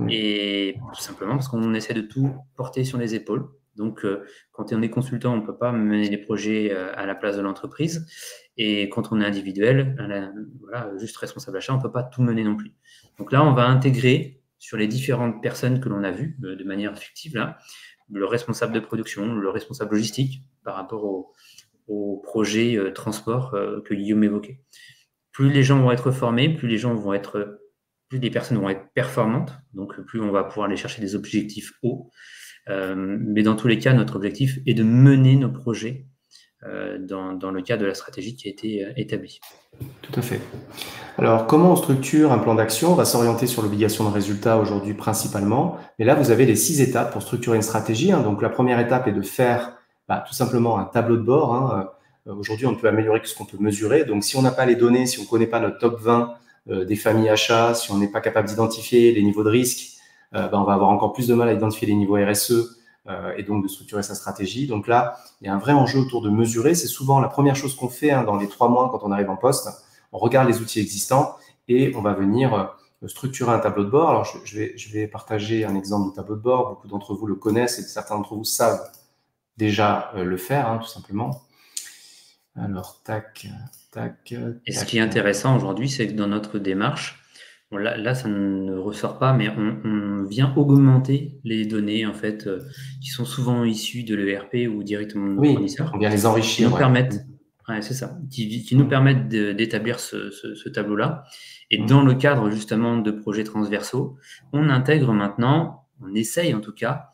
Et tout simplement parce qu'on essaie de tout porter sur les épaules. Donc, quand on est consultant, on ne peut pas mener les projets à la place de l'entreprise. Et quand on est individuel, juste responsable achat, on ne peut pas tout mener non plus. Donc là, on va intégrer sur les différentes personnes que l'on a vues de manière fictive, là, le responsable de production, le responsable logistique par rapport au projet transport que Guillaume évoquait. Plus les gens vont être formés, plus les personnes vont être performantes, donc plus on va pouvoir aller chercher des objectifs hauts. Mais dans tous les cas, notre objectif est de mener nos projets dans le cadre de la stratégie qui a été établie. Tout à fait. Alors, comment on structure un plan d'action? On va s'orienter sur l'obligation de résultat aujourd'hui principalement. Mais là, vous avez les 6 étapes pour structurer une stratégie. Donc, la première étape est de faire tout simplement un tableau de bord. Aujourd'hui, on ne peut améliorer que ce qu'on peut mesurer. Donc, si on n'a pas les données, si on ne connaît pas notre top 20 des familles achats, si on n'est pas capable d'identifier les niveaux de risque, on va avoir encore plus de mal à identifier les niveaux RSE et donc de structurer sa stratégie. Donc là, il y a un vrai enjeu autour de mesurer. C'est souvent la première chose qu'on fait dans les 3 mois quand on arrive en poste. On regarde les outils existants et on va venir structurer un tableau de bord. Alors, je vais partager un exemple de tableau de bord. Beaucoup d'entre vous le connaissent et certains d'entre vous savent déjà le faire, tout simplement. Alors, tac. Et ce qui est intéressant aujourd'hui, c'est que dans notre démarche, là, ça ne ressort pas, mais on vient augmenter les données en fait qui sont souvent issues de l'ERP ou directement de nos fournisseurs. On vient les enrichir. Qui nous permettent, c'est ça, qui nous permettent d'établir ce tableau-là. Et dans le cadre justement de projets transversaux, on intègre maintenant, on essaye en tout cas,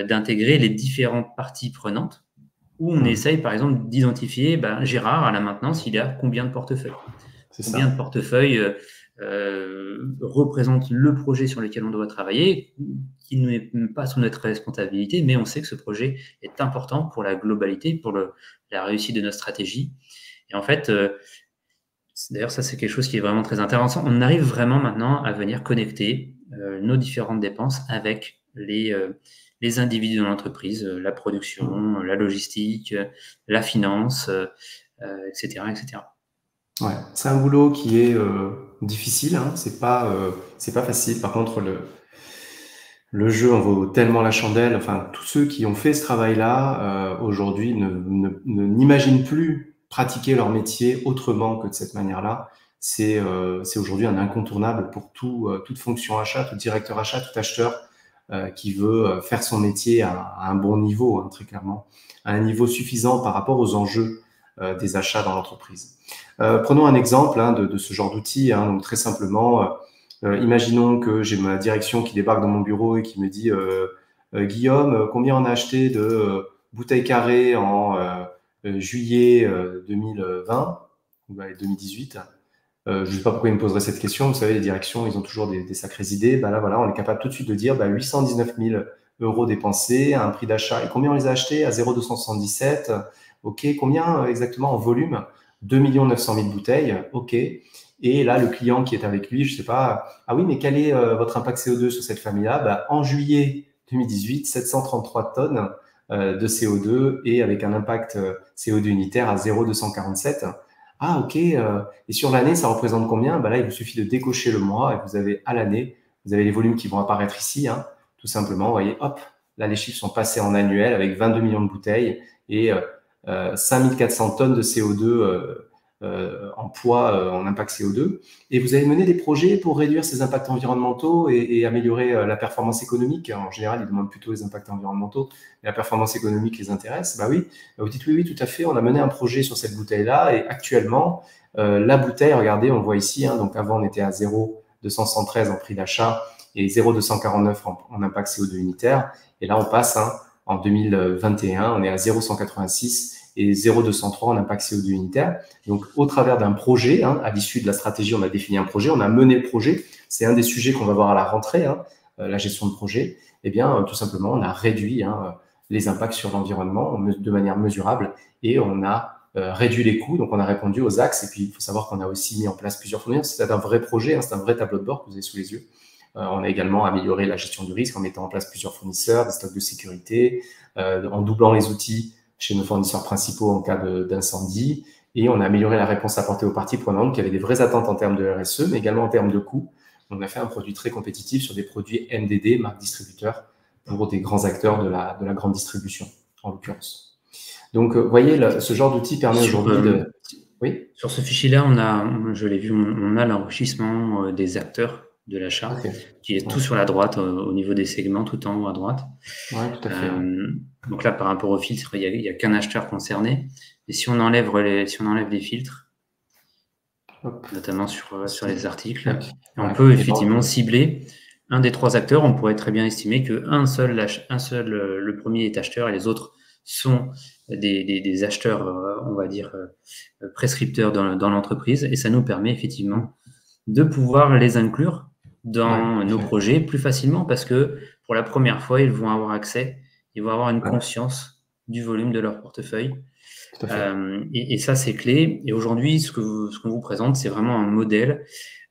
d'intégrer les différentes parties prenantes, où on essaye par exemple d'identifier Gérard à la maintenance, il a combien de portefeuilles. Combien de portefeuilles représente le projet sur lequel on doit travailler, qui n'est pas sous notre responsabilité, mais on sait que ce projet est important pour la globalité, pour la réussite de notre stratégie. Et en fait, d'ailleurs, ça c'est quelque chose qui est vraiment très intéressant. On arrive vraiment maintenant à venir connecter nos différentes dépenses avec les individus dans l'entreprise, la production, la logistique, la finance, etc., etc. Ouais, c'est un boulot qui est difficile, c'est pas facile. Par contre, le jeu en vaut tellement la chandelle. Enfin, tous ceux qui ont fait ce travail-là aujourd'hui n'imaginent plus pratiquer leur métier autrement que de cette manière-là. C'est aujourd'hui un incontournable pour toute fonction achat, tout directeur achat, tout acheteur qui veut faire son métier à un bon niveau, très clairement, à un niveau suffisant par rapport aux enjeux des achats dans l'entreprise. Prenons un exemple de ce genre d'outil. Donc très simplement, imaginons que j'ai ma direction qui débarque dans mon bureau et qui me dit Guillaume, combien on a acheté de bouteilles carrées en juillet 2020 ou 2018. Je ne sais pas pourquoi il me poserait cette question. Vous savez, les directions, ils ont toujours des sacrées idées. Là, voilà, on est capable tout de suite de dire 819 000 euros dépensés à un prix d'achat. Et combien on les a achetés? À 0,277. OK. Combien exactement en volume? 2 900 000 bouteilles. OK. Et là, le client qui est avec lui, je ne sais pas, ah oui, mais quel est votre impact CO2 sur cette famille-là? En juillet 2018, 733 tonnes de CO2 et avec un impact CO2 unitaire à 0,247. Ah, ok. Et sur l'année, ça représente combien? Là, il vous suffit de décocher le mois et vous avez à l'année, vous avez les volumes qui vont apparaître ici, hein, tout simplement. Vous voyez, hop, là, les chiffres sont passés en annuel avec 22 millions de bouteilles et 5400 tonnes de CO2 en poids, en impact CO2. Et vous avez mené des projets pour réduire ces impacts environnementaux et améliorer la performance économique. En général, ils demandent plutôt les impacts environnementaux. Mais la performance économique les intéresse. Oui. Vous dites oui, tout à fait. On a mené un projet sur cette bouteille-là. Et actuellement, la bouteille, regardez, on voit ici. Donc avant, on était à 0,213 en prix d'achat et 0,249 en impact CO2 unitaire. Et là, on passe en 2021, on est à 0,186 et 0,203 en impact CO2 unitaire. Donc, au travers d'un projet, à l'issue de la stratégie, on a défini un projet, on a mené le projet. C'est un des sujets qu'on va voir à la rentrée, la gestion de projet. Eh bien, tout simplement, on a réduit les impacts sur l'environnement de manière mesurable et on a réduit les coûts. Donc, on a répondu aux axes. Et puis, il faut savoir qu'on a aussi mis en place plusieurs fournisseurs. C'est un vrai projet, c'est un vrai tableau de bord que vous avez sous les yeux. On a également amélioré la gestion du risque en mettant en place plusieurs fournisseurs, des stocks de sécurité, en doublant les outils chez nos fournisseurs principaux en cas d'incendie. Et on a amélioré la réponse apportée aux parties prenantes qui avaient des vraies attentes en termes de RSE, mais également en termes de coûts. On a fait un produit très compétitif sur des produits MDD, marque distributeur, pour des grands acteurs de la grande distribution, en l'occurrence. Donc, vous voyez, ce genre d'outil permet aujourd'hui de... Oui. Sur ce fichier-là, je l'ai vu, on a l'enrichissement des acteurs de l'achat, qui est tout sur la droite, au niveau des segments, tout en haut à droite. Oui, tout à fait. Donc là, par rapport au filtre, il n'y a qu'un acheteur concerné. Et si on enlève les filtres, notamment sur les articles, on peut effectivement cibler un des trois acteurs. On pourrait très bien estimer qu'un seul, le premier est acheteur et les autres sont des acheteurs, on va dire, prescripteurs dans l'entreprise. Et ça nous permet effectivement de pouvoir les inclure dans nos projets plus facilement parce que pour la première fois, ils vont avoir accès, ils vont avoir une conscience du volume de leur portefeuille. Et ça, c'est clé. Et aujourd'hui, ce qu'on vous présente, c'est vraiment un modèle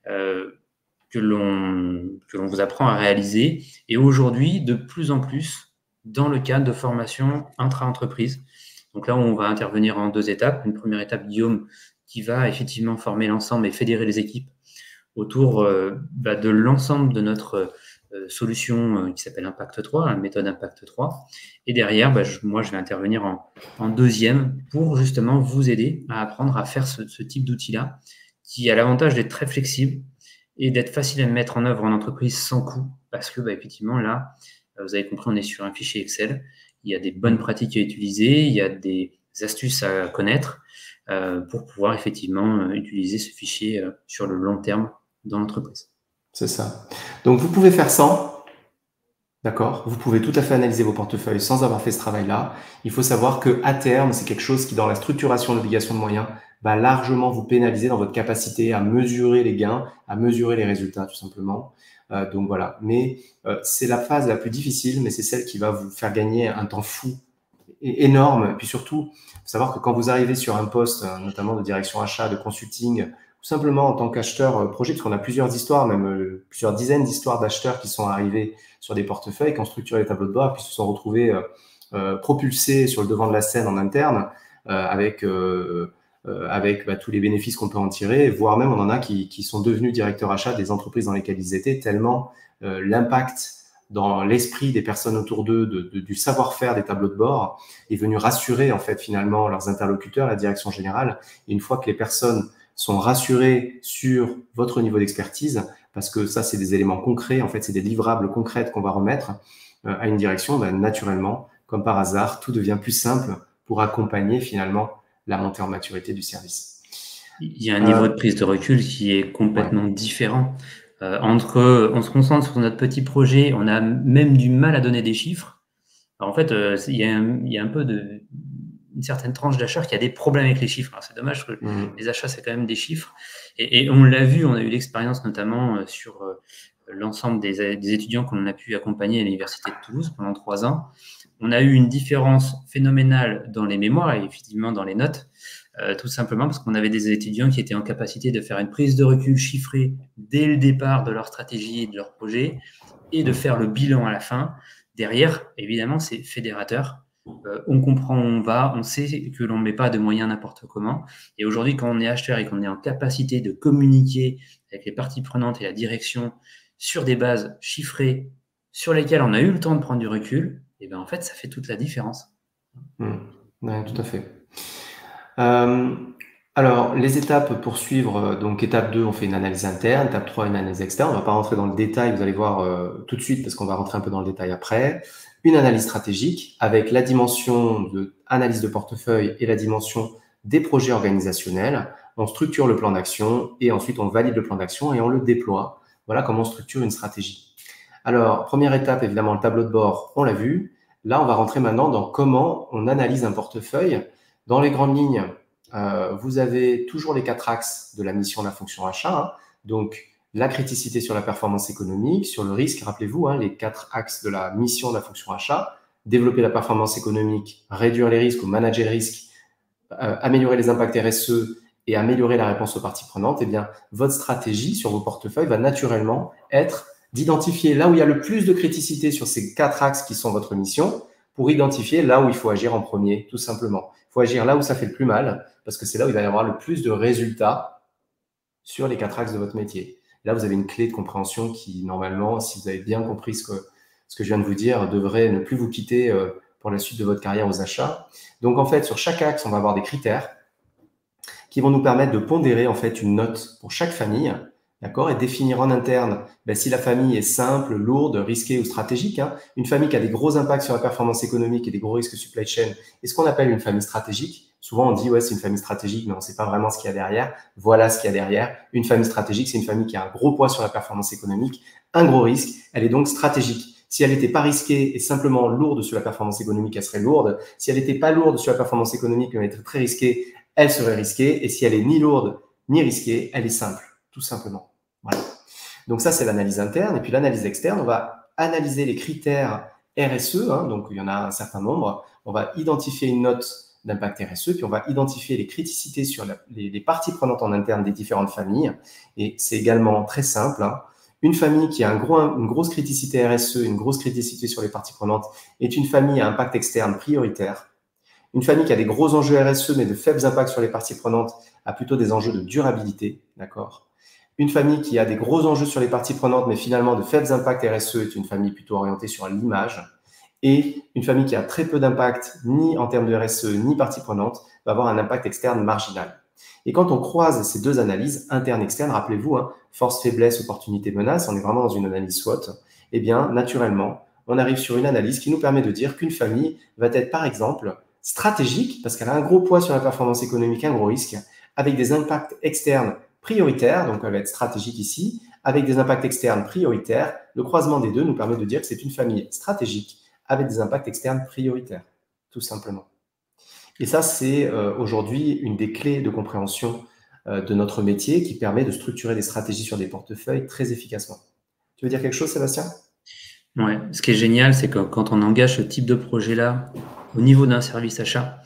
que l'on vous apprend à réaliser. Et aujourd'hui, de plus en plus, dans le cadre de formation intra-entreprise. Donc là, on va intervenir en deux étapes. Une première étape, Guillaume, qui va effectivement former l'ensemble et fédérer les équipes autour de l'ensemble de notre solution qui s'appelle Impact 3, la méthode Impact 3. Et derrière, moi, je vais intervenir en deuxième pour justement vous aider à apprendre à faire ce type d'outil-là qui a l'avantage d'être très flexible et d'être facile à mettre en œuvre en entreprise sans coût parce que, effectivement, là, vous avez compris, on est sur un fichier Excel. Il y a des bonnes pratiques à utiliser, il y a des astuces à connaître pour pouvoir effectivement utiliser ce fichier sur le long terme dans l'entreprise. C'est ça. Donc, vous pouvez faire sans, d'accord? Vous pouvez tout à fait analyser vos portefeuilles sans avoir fait ce travail-là. Il faut savoir qu'à terme, c'est quelque chose qui, dans la structuration de l'obligation de moyens, va largement vous pénaliser dans votre capacité à mesurer les gains, à mesurer les résultats, tout simplement. Donc, voilà. Mais c'est la phase la plus difficile, mais c'est celle qui va vous faire gagner un temps fou et énorme. Et puis surtout, il faut savoir que quand vous arrivez sur un poste, notamment de direction achat, de consulting, tout simplement en tant qu'acheteur projet, parce qu'on a plusieurs histoires, même plusieurs dizaines d'histoires d'acheteurs qui sont arrivés sur des portefeuilles, qui ont structuré les tableaux de bord, puis se sont retrouvés propulsés sur le devant de la scène en interne, avec tous les bénéfices qu'on peut en tirer, voire même on en a qui sont devenus directeurs achats des entreprises dans lesquelles ils étaient, tellement l'impact dans l'esprit des personnes autour d'eux, du savoir-faire des tableaux de bord, est venu rassurer en fait finalement leurs interlocuteurs, la direction générale. Et une fois que les personnes sont rassurées sur votre niveau d'expertise, parce que ça, c'est des éléments concrets, en fait, c'est des livrables concrètes qu'on va remettre à une direction, naturellement, comme par hasard, tout devient plus simple pour accompagner finalement la montée en maturité du service. Il y a un niveau de prise de recul qui est complètement différent. On se concentre sur notre petit projet, on a même du mal à donner des chiffres. Alors, en fait, il y a un peu une certaine tranche d'acheteurs qui a des problèmes avec les chiffres. Alors, c'est dommage que les achats, c'est quand même des chiffres. Et on l'a vu, on a eu l'expérience notamment sur l'ensemble des étudiants qu'on a pu accompagner à l'Université de Toulouse pendant 3 ans. On a eu une différence phénoménale dans les mémoires et effectivement dans les notes, tout simplement parce qu'on avait des étudiants qui étaient en capacité de faire une prise de recul chiffrée dès le départ de leur stratégie et de leur projet et de faire le bilan à la fin. Derrière, évidemment, c'est fédérateur. on comprend où on va, on sait que l'on ne met pas de moyens n'importe comment. Et aujourd'hui, quand on est acheteur et qu'on est en capacité de communiquer avec les parties prenantes et la direction sur des bases chiffrées sur lesquelles on a eu le temps de prendre du recul, et bien en fait, ça fait toute la différence. Ouais, tout à fait. Alors, les étapes pour suivre, donc étape 2, on fait une analyse interne, étape 3, une analyse externe. On ne va pas rentrer dans le détail, vous allez voir tout de suite parce qu'on va rentrer un peu dans le détail après. Une analyse stratégique avec la dimension de analyse de portefeuille et la dimension des projets organisationnels. On structure le plan d'action et ensuite on valide le plan d'action et on le déploie. Voilà comment on structure une stratégie. Alors, première étape, évidemment, le tableau de bord, on l'a vu. Là, on va rentrer maintenant dans comment on analyse un portefeuille. Dans les grandes lignes, vous avez toujours les 4 axes de la mission de la fonction achat. Donc, la criticité sur la performance économique, sur le risque, rappelez-vous, les 4 axes de la mission de la fonction achat, développer la performance économique, réduire les risques ou manager les risques, améliorer les impacts RSE et améliorer la réponse aux parties prenantes. Eh bien, votre stratégie sur vos portefeuilles va naturellement être d'identifier là où il y a le plus de criticité sur ces 4 axes qui sont votre mission, pour identifier là où il faut agir en premier, tout simplement. Il faut agir là où ça fait le plus mal, parce que c'est là où il va y avoir le plus de résultats sur les 4 axes de votre métier. Là, vous avez une clé de compréhension qui, normalement, si vous avez bien compris ce que je viens de vous dire, devrait ne plus vous quitter pour la suite de votre carrière aux achats. Donc, en fait, sur chaque axe, on va avoir des critères qui vont nous permettre de pondérer, en fait, une note pour chaque famille, d'accord, et définir en interne si la famille est simple, lourde, risquée ou stratégique. Une famille qui a des gros impacts sur la performance économique et des gros risques supply chain est ce qu'on appelle une famille stratégique. Souvent, on dit, ouais, c'est une famille stratégique, mais on ne sait pas vraiment ce qu'il y a derrière. Voilà ce qu'il y a derrière. Une famille stratégique, c'est une famille qui a un gros poids sur la performance économique, un gros risque. Elle est donc stratégique. Si elle n'était pas risquée et simplement lourde sur la performance économique, elle serait lourde. Si elle n'était pas lourde sur la performance économique, mais elle était très risquée, elle serait risquée. Et si elle est ni lourde ni risquée, elle est simple, tout simplement. Voilà. Donc ça, c'est l'analyse interne. Et puis l'analyse externe, on va analyser les critères RSE. Donc il y en a un certain nombre. On va identifier une note d'impact RSE, puis on va identifier les criticités sur les parties prenantes en interne des différentes familles. Et c'est également très simple. Une famille qui a une grosse criticité RSE, une grosse criticité sur les parties prenantes, est une famille à impact externe prioritaire. Une famille qui a des gros enjeux RSE, mais de faibles impacts sur les parties prenantes, a plutôt des enjeux de durabilité, d'accord ? Une famille qui a des gros enjeux sur les parties prenantes, mais finalement de faibles impacts RSE, est une famille plutôt orientée sur l'image. Et une famille qui a très peu d'impact, ni en termes de RSE, ni parties prenantes, va avoir un impact externe marginal. Et quand on croise ces deux analyses, interne-externe, rappelez-vous, force, faiblesse, opportunité, menace, on est vraiment dans une analyse SWOT, eh bien, naturellement, on arrive sur une analyse qui nous permet de dire qu'une famille va être, par exemple, stratégique, parce qu'elle a un gros poids sur la performance économique, un gros risque, avec des impacts externes prioritaires, donc elle va être stratégique ici, avec des impacts externes prioritaires. Le croisement des deux nous permet de dire que c'est une famille stratégique avec des impacts externes prioritaires, tout simplement. Et ça, c'est aujourd'hui une des clés de compréhension de notre métier qui permet de structurer des stratégies sur des portefeuilles très efficacement. Tu veux dire quelque chose, Sébastien ? Ouais, ce qui est génial, c'est que quand on engage ce type de projet-là au niveau d'un service achat,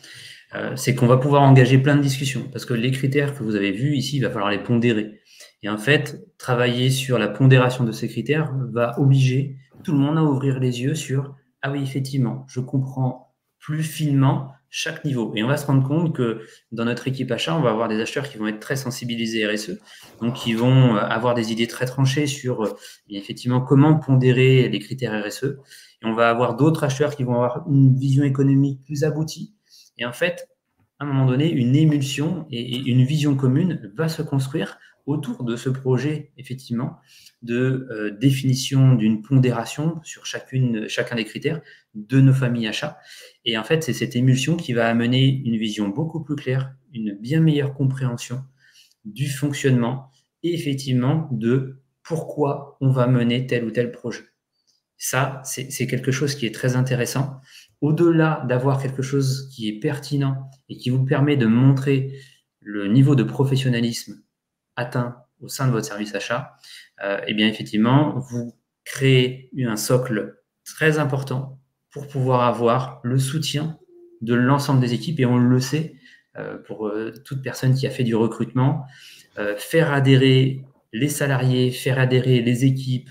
c'est qu'on va pouvoir engager plein de discussions parce que les critères que vous avez vus ici, il va falloir les pondérer. Et en fait, travailler sur la pondération de ces critères va obliger tout le monde à ouvrir les yeux sur « Ah oui, effectivement, je comprends plus finement chaque niveau. » Et on va se rendre compte que dans notre équipe achat, on va avoir des acheteurs qui vont être très sensibilisés RSE, donc qui vont avoir des idées très tranchées sur effectivement comment pondérer les critères RSE. Et on va avoir d'autres acheteurs qui vont avoir une vision économique plus aboutie. Et en fait, à un moment donné, une émulsion et une vision commune va se construire autour de ce projet, effectivement, de définition d'une pondération sur chacun des critères de nos familles achats. Et en fait, c'est cette émulsion qui va amener une vision beaucoup plus claire, une bien meilleure compréhension du fonctionnement et effectivement de pourquoi on va mener tel ou tel projet. Ça, c'est quelque chose qui est très intéressant. Au-delà d'avoir quelque chose qui est pertinent et qui vous permet de montrer le niveau de professionnalisme atteint au sein de votre service achat, eh bien effectivement, vous créez un socle très important pour pouvoir avoir le soutien de l'ensemble des équipes. Et on le sait, pour toute personne qui a fait du recrutement, faire adhérer les salariés, faire adhérer les équipes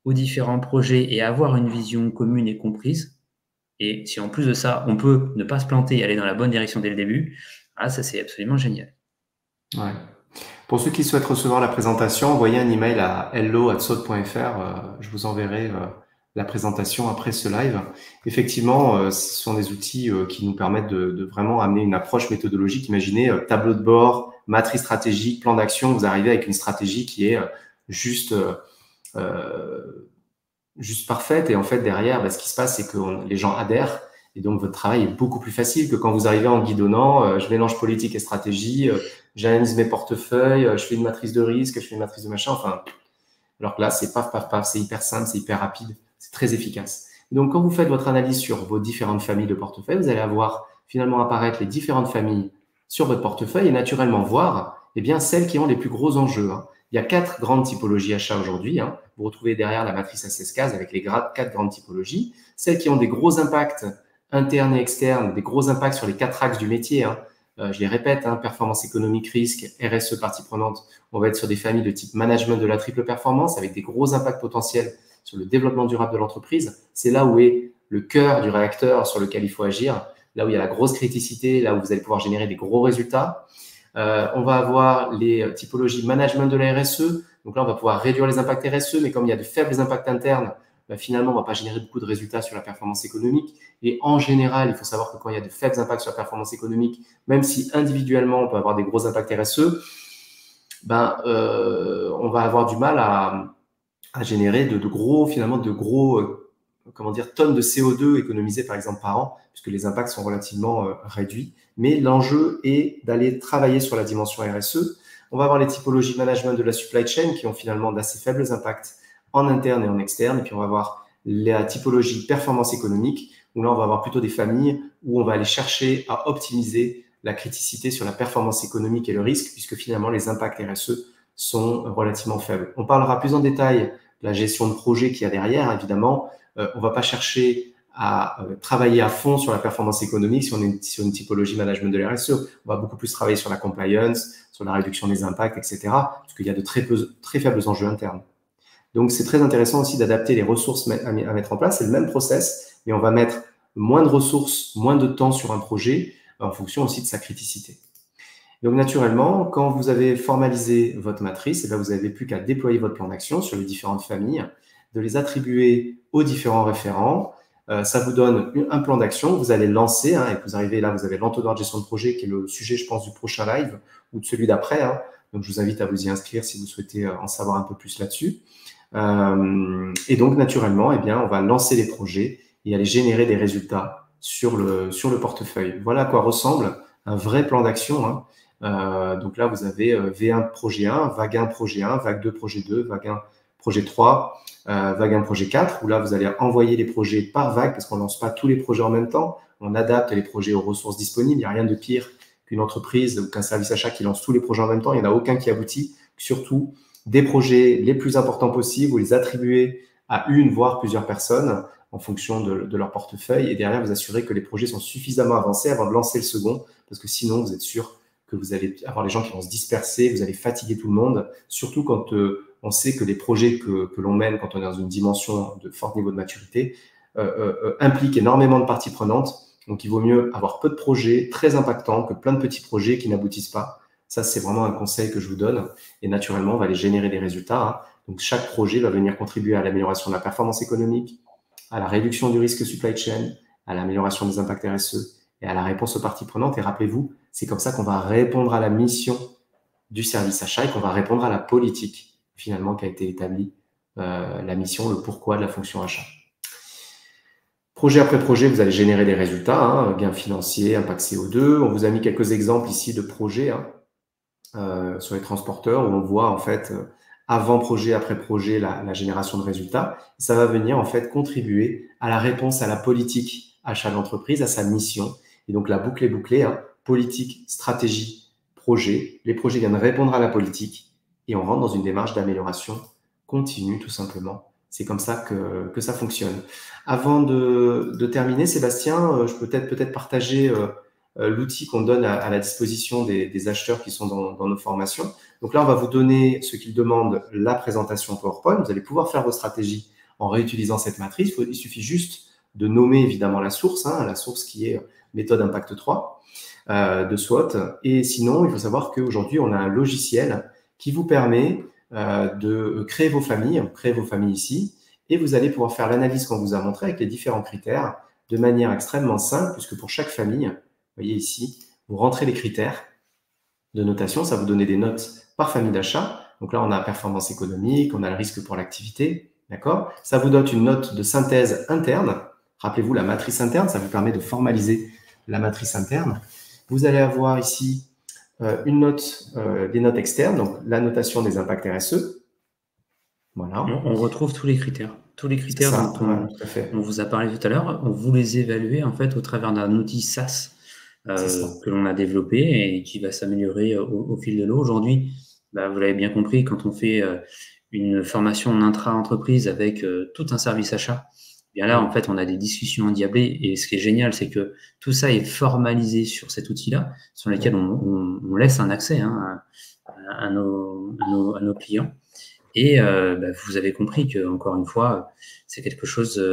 aux différents projets et avoir une vision commune et comprise Et si en plus de ça, on peut ne pas se planter et aller dans la bonne direction dès le début, ça c'est absolument génial. Ouais. Pour ceux qui souhaitent recevoir la présentation, envoyez un email à hello@saut.fr. Je vous enverrai la présentation après ce live. Effectivement, ce sont des outils qui nous permettent de vraiment amener une approche méthodologique. Imaginez tableau de bord, matrice stratégique, plan d'action. Vous arrivez avec une stratégie qui est juste parfaite. Et en fait, derrière, ce qui se passe, c'est que les gens adhèrent. Et donc, votre travail est beaucoup plus facile que quand vous arrivez en guidonnant. Je mélange politique et stratégie, j'analyse mes portefeuilles, je fais une matrice de risque, je fais une matrice de machin. Enfin, alors que là, c'est paf, paf, paf, c'est hyper simple, c'est hyper rapide, c'est très efficace. Et donc, quand vous faites votre analyse sur vos différentes familles de portefeuille, vous allez avoir finalement apparaître les différentes familles sur votre portefeuille et naturellement voir celles qui ont les plus gros enjeux. Il y a 4 grandes typologies achats aujourd'hui. Vous retrouvez derrière la matrice à 16 cases avec les 4 grandes typologies. Celles qui ont des gros impacts internes et externes, des gros impacts sur les 4 axes du métier. Je les répète, performance économique, risque, RSE, partie prenante. On va être sur des familles de type management de la triple performance avec des gros impacts potentiels sur le développement durable de l'entreprise. C'est là où est le cœur du réacteur sur lequel il faut agir, là où il y a la grosse criticité, là où vous allez pouvoir générer des gros résultats. On va avoir les typologies management de la RSE. Donc là, on va pouvoir réduire les impacts RSE, mais comme il y a de faibles impacts internes, finalement, on ne va pas générer beaucoup de résultats sur la performance économique. Et en général, il faut savoir que quand il y a de faibles impacts sur la performance économique, même si individuellement, on peut avoir des gros impacts RSE, on va avoir du mal à générer de gros tonnes de CO2 économisées par exemple par an, puisque les impacts sont relativement réduits. Mais l'enjeu est d'aller travailler sur la dimension RSE. On va avoir les typologies management de la supply chain qui ont finalement d'assez faibles impacts en interne et en externe. Et puis, on va avoir la typologie performance économique, où là, on va avoir plutôt des familles où on va aller chercher à optimiser la criticité sur la performance économique et le risque, puisque finalement, les impacts RSE sont relativement faibles. On parlera plus en détail de la gestion de projet qu'il y a derrière, évidemment. On ne va pas chercher à travailler à fond sur la performance économique si on est sur une typologie management de la RSE. On va beaucoup plus travailler sur la compliance, sur la réduction des impacts, etc., parce qu'il y a de très faibles enjeux internes. Donc, c'est très intéressant aussi d'adapter les ressources à mettre en place. C'est le même process, mais on va mettre moins de ressources, moins de temps sur un projet en fonction aussi de sa criticité. Donc, naturellement, quand vous avez formalisé votre matrice, vous n'avez plus qu'à déployer votre plan d'action sur les différentes familles, de les attribuer aux différents référents. Ça vous donne un plan d'action, vous allez lancer, et vous arrivez là, vous avez l'entonnoir de gestion de projet qui est le sujet, je pense, du prochain live ou de celui d'après. Donc, je vous invite à vous y inscrire si vous souhaitez en savoir un peu plus là-dessus. Et donc, naturellement, on va lancer les projets et aller générer des résultats sur le portefeuille. Voilà à quoi ressemble un vrai plan d'action. Donc là, vous avez V1 projet 1, vague 1 projet 1, vague 2 projet 2, vague 1 projet 3, vague 1 projet 4, où là, vous allez envoyer les projets par vague parce qu'on ne lance pas tous les projets en même temps. On adapte les projets aux ressources disponibles. Il n'y a rien de pire qu'une entreprise ou qu'un service achat qui lance tous les projets en même temps. Il n'y en a aucun qui aboutit. Surtout, des projets les plus importants possibles, vous les attribuez à une, voire plusieurs personnes en fonction de leur portefeuille. Et derrière, vous assurez que les projets sont suffisamment avancés avant de lancer le second, parce que sinon, vous êtes sûr que vous allez avoir les gens qui vont se disperser, vous allez fatiguer tout le monde, surtout quand on sait que les projets que l'on mène, quand on est dans une dimension de fort niveau de maturité, impliquent énormément de parties prenantes. Donc, il vaut mieux avoir peu de projets très impactants que plein de petits projets qui n'aboutissent pas. Ça, c'est vraiment un conseil que je vous donne. Et naturellement, on va aller générer des résultats. Donc, chaque projet va venir contribuer à l'amélioration de la performance économique, à la réduction du risque supply chain, à l'amélioration des impacts RSE et à la réponse aux parties prenantes. Et rappelez-vous, c'est comme ça qu'on va répondre à la mission du service achat et qu'on va répondre à la politique, finalement, qui a été établie, la mission, le pourquoi de la fonction achat. Projet après projet, vous allez générer des résultats, gains financiers, impact CO2. On vous a mis quelques exemples ici de projets sur les transporteurs où on voit en fait avant projet, après projet, la génération de résultats. Ça va venir en fait contribuer à la réponse à la politique achat de l'entreprise, à sa mission. Et donc la boucle est bouclée, politique, stratégie, projet. Les projets viennent répondre à la politique et on rentre dans une démarche d'amélioration continue tout simplement. C'est comme ça que ça fonctionne. Avant de terminer, Sébastien, je peux peut-être partager l'outil qu'on donne à la disposition des acheteurs qui sont dans nos formations. Donc là, on va vous donner ce qu'ils demandent, la présentation PowerPoint. Vous allez pouvoir faire vos stratégies en réutilisant cette matrice. Il suffit juste de nommer évidemment la source qui est méthode Impact 3 de SWOT. Et sinon, il faut savoir qu'aujourd'hui, on a un logiciel qui vous permet de créer vos familles ici, et vous allez pouvoir faire l'analyse qu'on vous a montré avec les différents critères de manière extrêmement simple, puisque pour chaque famille, vous voyez ici, vous rentrez les critères de notation, ça vous donne des notes par famille d'achat. Donc là, on a la performance économique, on a le risque pour l'activité, d'accord? Ça vous donne une note de synthèse interne. Rappelez-vous, la matrice interne, ça vous permet de formaliser la matrice interne. Vous allez avoir ici des notes externes, donc la notation des impacts RSE. Voilà. On retrouve tous les critères. Tous les critères dont on vous a parlé tout à l'heure, on vous les évalue en fait au travers d'un outil SaaS que l'on a développé et qui va s'améliorer au fil de l'eau. Aujourd'hui, vous l'avez bien compris, quand on fait une formation en intra-entreprise avec tout un service achat, bien là, en fait, on a des discussions endiablées. Et ce qui est génial, c'est que tout ça est formalisé sur cet outil-là, sur lequel on laisse un accès à nos clients. Et vous avez compris que, encore une fois, c'est quelque chose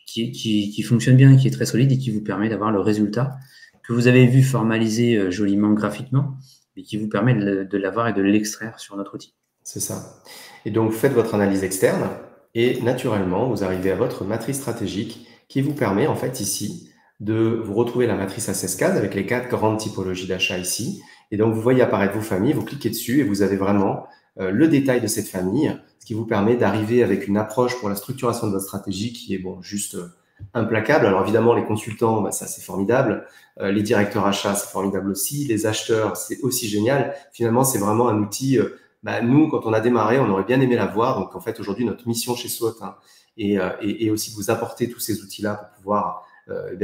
qui fonctionne bien, qui est très solide et qui vous permet d'avoir le résultat que vous avez vu formalisé joliment graphiquement, et qui vous permet de l'avoir et de l'extraire sur notre outil. C'est ça. Et donc, faites votre analyse externe et naturellement, vous arrivez à votre matrice stratégique qui vous permet, en fait, ici, de vous retrouver la matrice à 16 cases avec les 4 grandes typologies d'achat ici. Et donc, vous voyez apparaître vos familles, vous cliquez dessus et vous avez vraiment le détail de cette famille, ce qui vous permet d'arriver avec une approche pour la structuration de votre stratégie qui est juste implacable. Alors évidemment, les consultants, ça c'est formidable. Les directeurs achats, c'est formidable aussi. Les acheteurs, c'est aussi génial. Finalement, c'est vraiment un outil. Nous, quand on a démarré, on aurait bien aimé l'avoir. Donc en fait, aujourd'hui, notre mission chez SWOT et aussi de vous apporter tous ces outils-là pour pouvoir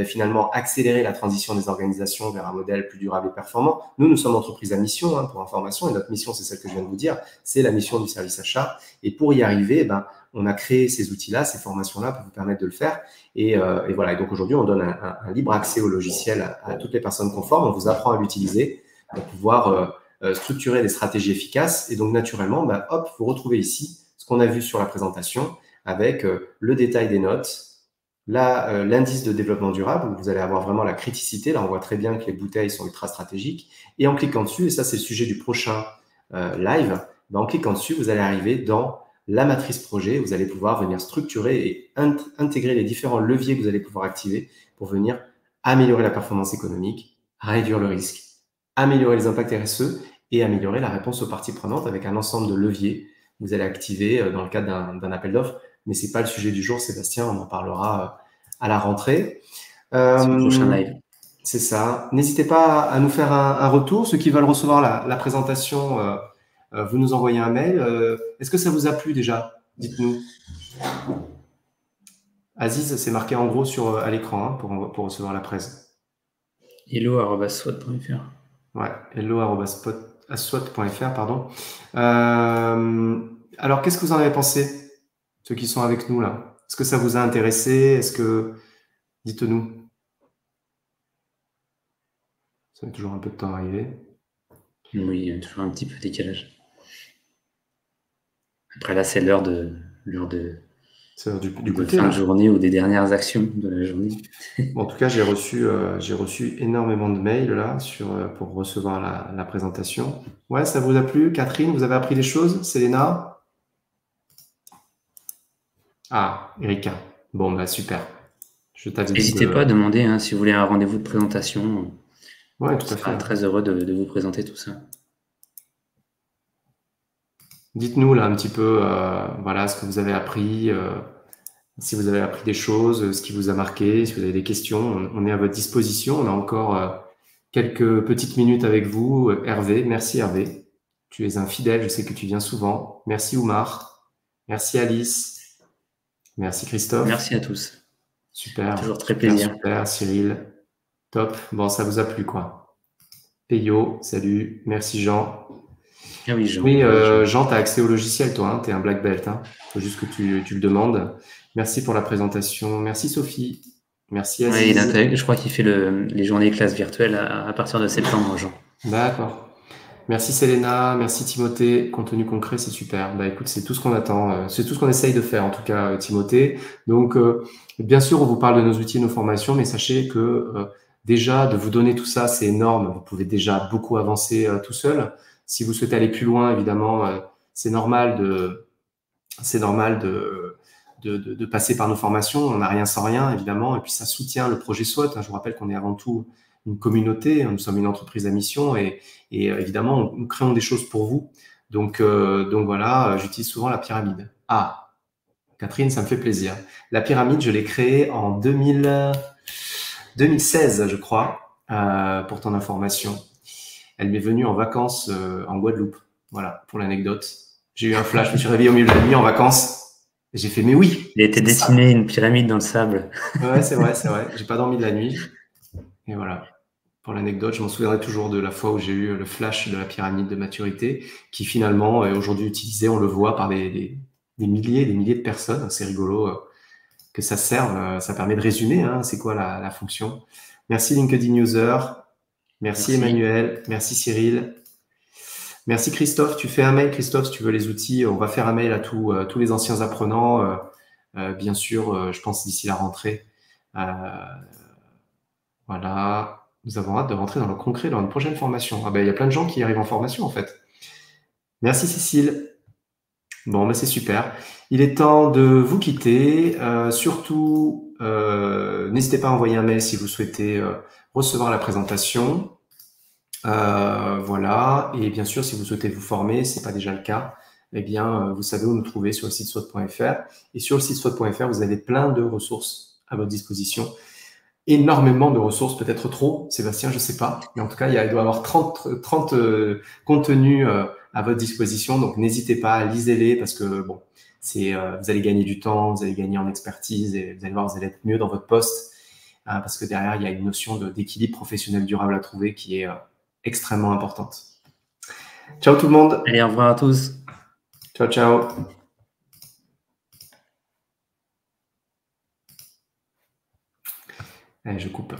finalement accélérer la transition des organisations vers un modèle plus durable et performant. Nous sommes entreprise à mission pour information, et notre mission, c'est celle que je viens de vous dire, c'est la mission du service achat. Et pour y arriver, on a créé ces outils-là, ces formations-là pour vous permettre de le faire. Et voilà. Et donc aujourd'hui, on donne un libre accès au logiciel à toutes les personnes conformes. On vous apprend à l'utiliser pour pouvoir structurer des stratégies efficaces. Et donc naturellement, vous retrouvez ici ce qu'on a vu sur la présentation avec le détail des notes, l'indice de développement durable, où vous allez avoir vraiment la criticité. Là, on voit très bien que les bouteilles sont ultra stratégiques. Et en cliquant dessus, et ça, c'est le sujet du prochain live, en cliquant dessus, vous allez arriver dans la matrice projet. Vous allez pouvoir venir structurer et intégrer les différents leviers que vous allez pouvoir activer pour venir améliorer la performance économique, réduire le risque, améliorer les impacts RSE et améliorer la réponse aux parties prenantes avec un ensemble de leviers que vous allez activer dans le cadre d'un appel d'offres. Mais c'est pas le sujet du jour, Sébastien, on en parlera à la rentrée. C'est le prochain live. C'est ça. N'hésitez pas à nous faire un retour. Ceux qui veulent recevoir la présentation, vous nous envoyez un mail. Est-ce que ça vous a plu déjà? Dites-nous. Aziz, c'est marqué en gros à l'écran pour recevoir la presse. hello@swot.fr. Ouais, hello@swot.fr, pardon. Alors, qu'est-ce que vous en avez pensé, ceux qui sont avec nous là? Est-ce que ça vous a intéressé? Dites-nous. Ça met toujours un peu de temps à arriver. Oui, il y a toujours un petit peu de décalage. Après là, c'est l'heure de fin de journée ou des dernières actions de la journée. En tout cas, j'ai reçu énormément de mails là pour recevoir la présentation. Ouais, ça vous a plu? Catherine, vous avez appris des choses? Selena? Ah, Erika. Bon, super. N'hésitez pas à demander si vous voulez un rendez-vous de présentation. Ouais, tout à fait. Très heureux de vous présenter tout ça. Dites-nous là un petit peu ce que vous avez appris, si vous avez appris des choses, ce qui vous a marqué, si vous avez des questions, on est à votre disposition. On a encore quelques petites minutes avec vous. Hervé, merci Hervé. Tu es un fidèle, je sais que tu viens souvent. Merci Oumar. Merci Alice. Merci Christophe. Merci à tous. Super. Toujours très plaisir. Super, Cyril. Top. Bon, ça vous a plu quoi. Peyo, salut. Merci Jean. Ah oui, Jean. Oui, Jean, tu as accès au logiciel, toi. Tu es un black belt. Faut juste que tu le demandes. Merci pour la présentation. Merci Sophie. Merci Aziz. Oui, je crois qu'il fait les journées classe virtuelles à partir de septembre, Jean. D'accord. Merci Selena, merci Timothée. Contenu concret, c'est super. Bah écoute, c'est tout ce qu'on attend. C'est tout ce qu'on essaye de faire, en tout cas, Timothée. Donc, bien sûr, on vous parle de nos outils, nos formations, mais sachez que déjà, de vous donner tout ça, c'est énorme. Vous pouvez déjà beaucoup avancer tout seul. Si vous souhaitez aller plus loin, évidemment, c'est normal de passer par nos formations. On n'a rien sans rien, évidemment. Et puis, ça soutient le projet SWOT. Je vous rappelle qu'on est avant tout une communauté. Nous sommes une entreprise à mission et évidemment, nous créons des choses pour vous. Donc voilà, j'utilise souvent la pyramide. Ah, Catherine, ça me fait plaisir. La pyramide, je l'ai créée en 2016, je crois, pour ton information. Elle m'est venue en vacances en Guadeloupe. Voilà, pour l'anecdote. J'ai eu un flash, je me suis réveillé au milieu de la nuit en vacances. Et j'ai fait, mais oui. Il a été dessiné une pyramide dans le sable. Ouais, c'est vrai. J'ai pas dormi de la nuit. Et voilà. Pour l'anecdote, je m'en souviendrai toujours de la fois où j'ai eu le flash de la pyramide de maturité, qui finalement est aujourd'hui utilisé, on le voit, par des milliers et des milliers de personnes. C'est rigolo que ça serve. Ça permet de résumer, hein, c'est quoi la fonction. Merci LinkedIn User. Merci Emmanuel. Merci Cyril. Merci Christophe. Tu fais un mail, Christophe, si tu veux les outils. On va faire un mail à tous les anciens apprenants. Bien sûr, je pense d'ici la rentrée. Voilà. Nous avons hâte de rentrer dans le concret dans une prochaine formation. Ah ben, il y a plein de gens qui arrivent en formation, en fait. Merci, Cécile. Bon, ben, c'est super. Il est temps de vous quitter. Surtout, n'hésitez pas à envoyer un mail si vous souhaitez recevoir la présentation. Voilà. Et bien sûr, si vous souhaitez vous former, ce n'est pas déjà le cas, eh bien, vous savez où nous trouver sur le site swot.fr. Et sur le site swot.fr, vous avez plein de ressources à votre disposition. Énormément de ressources, peut-être trop, Sébastien, je sais pas. Mais en tout cas, il doit y avoir 30 contenus à votre disposition. Donc, n'hésitez pas, lisez-les parce que, bon, vous allez gagner du temps, vous allez gagner en expertise et vous allez voir, vous allez être mieux dans votre poste parce que derrière, il y a une notion d'équilibre professionnel durable à trouver qui est extrêmement importante. Ciao tout le monde. Allez, au revoir à tous. Ciao, ciao. Allez, je coupe.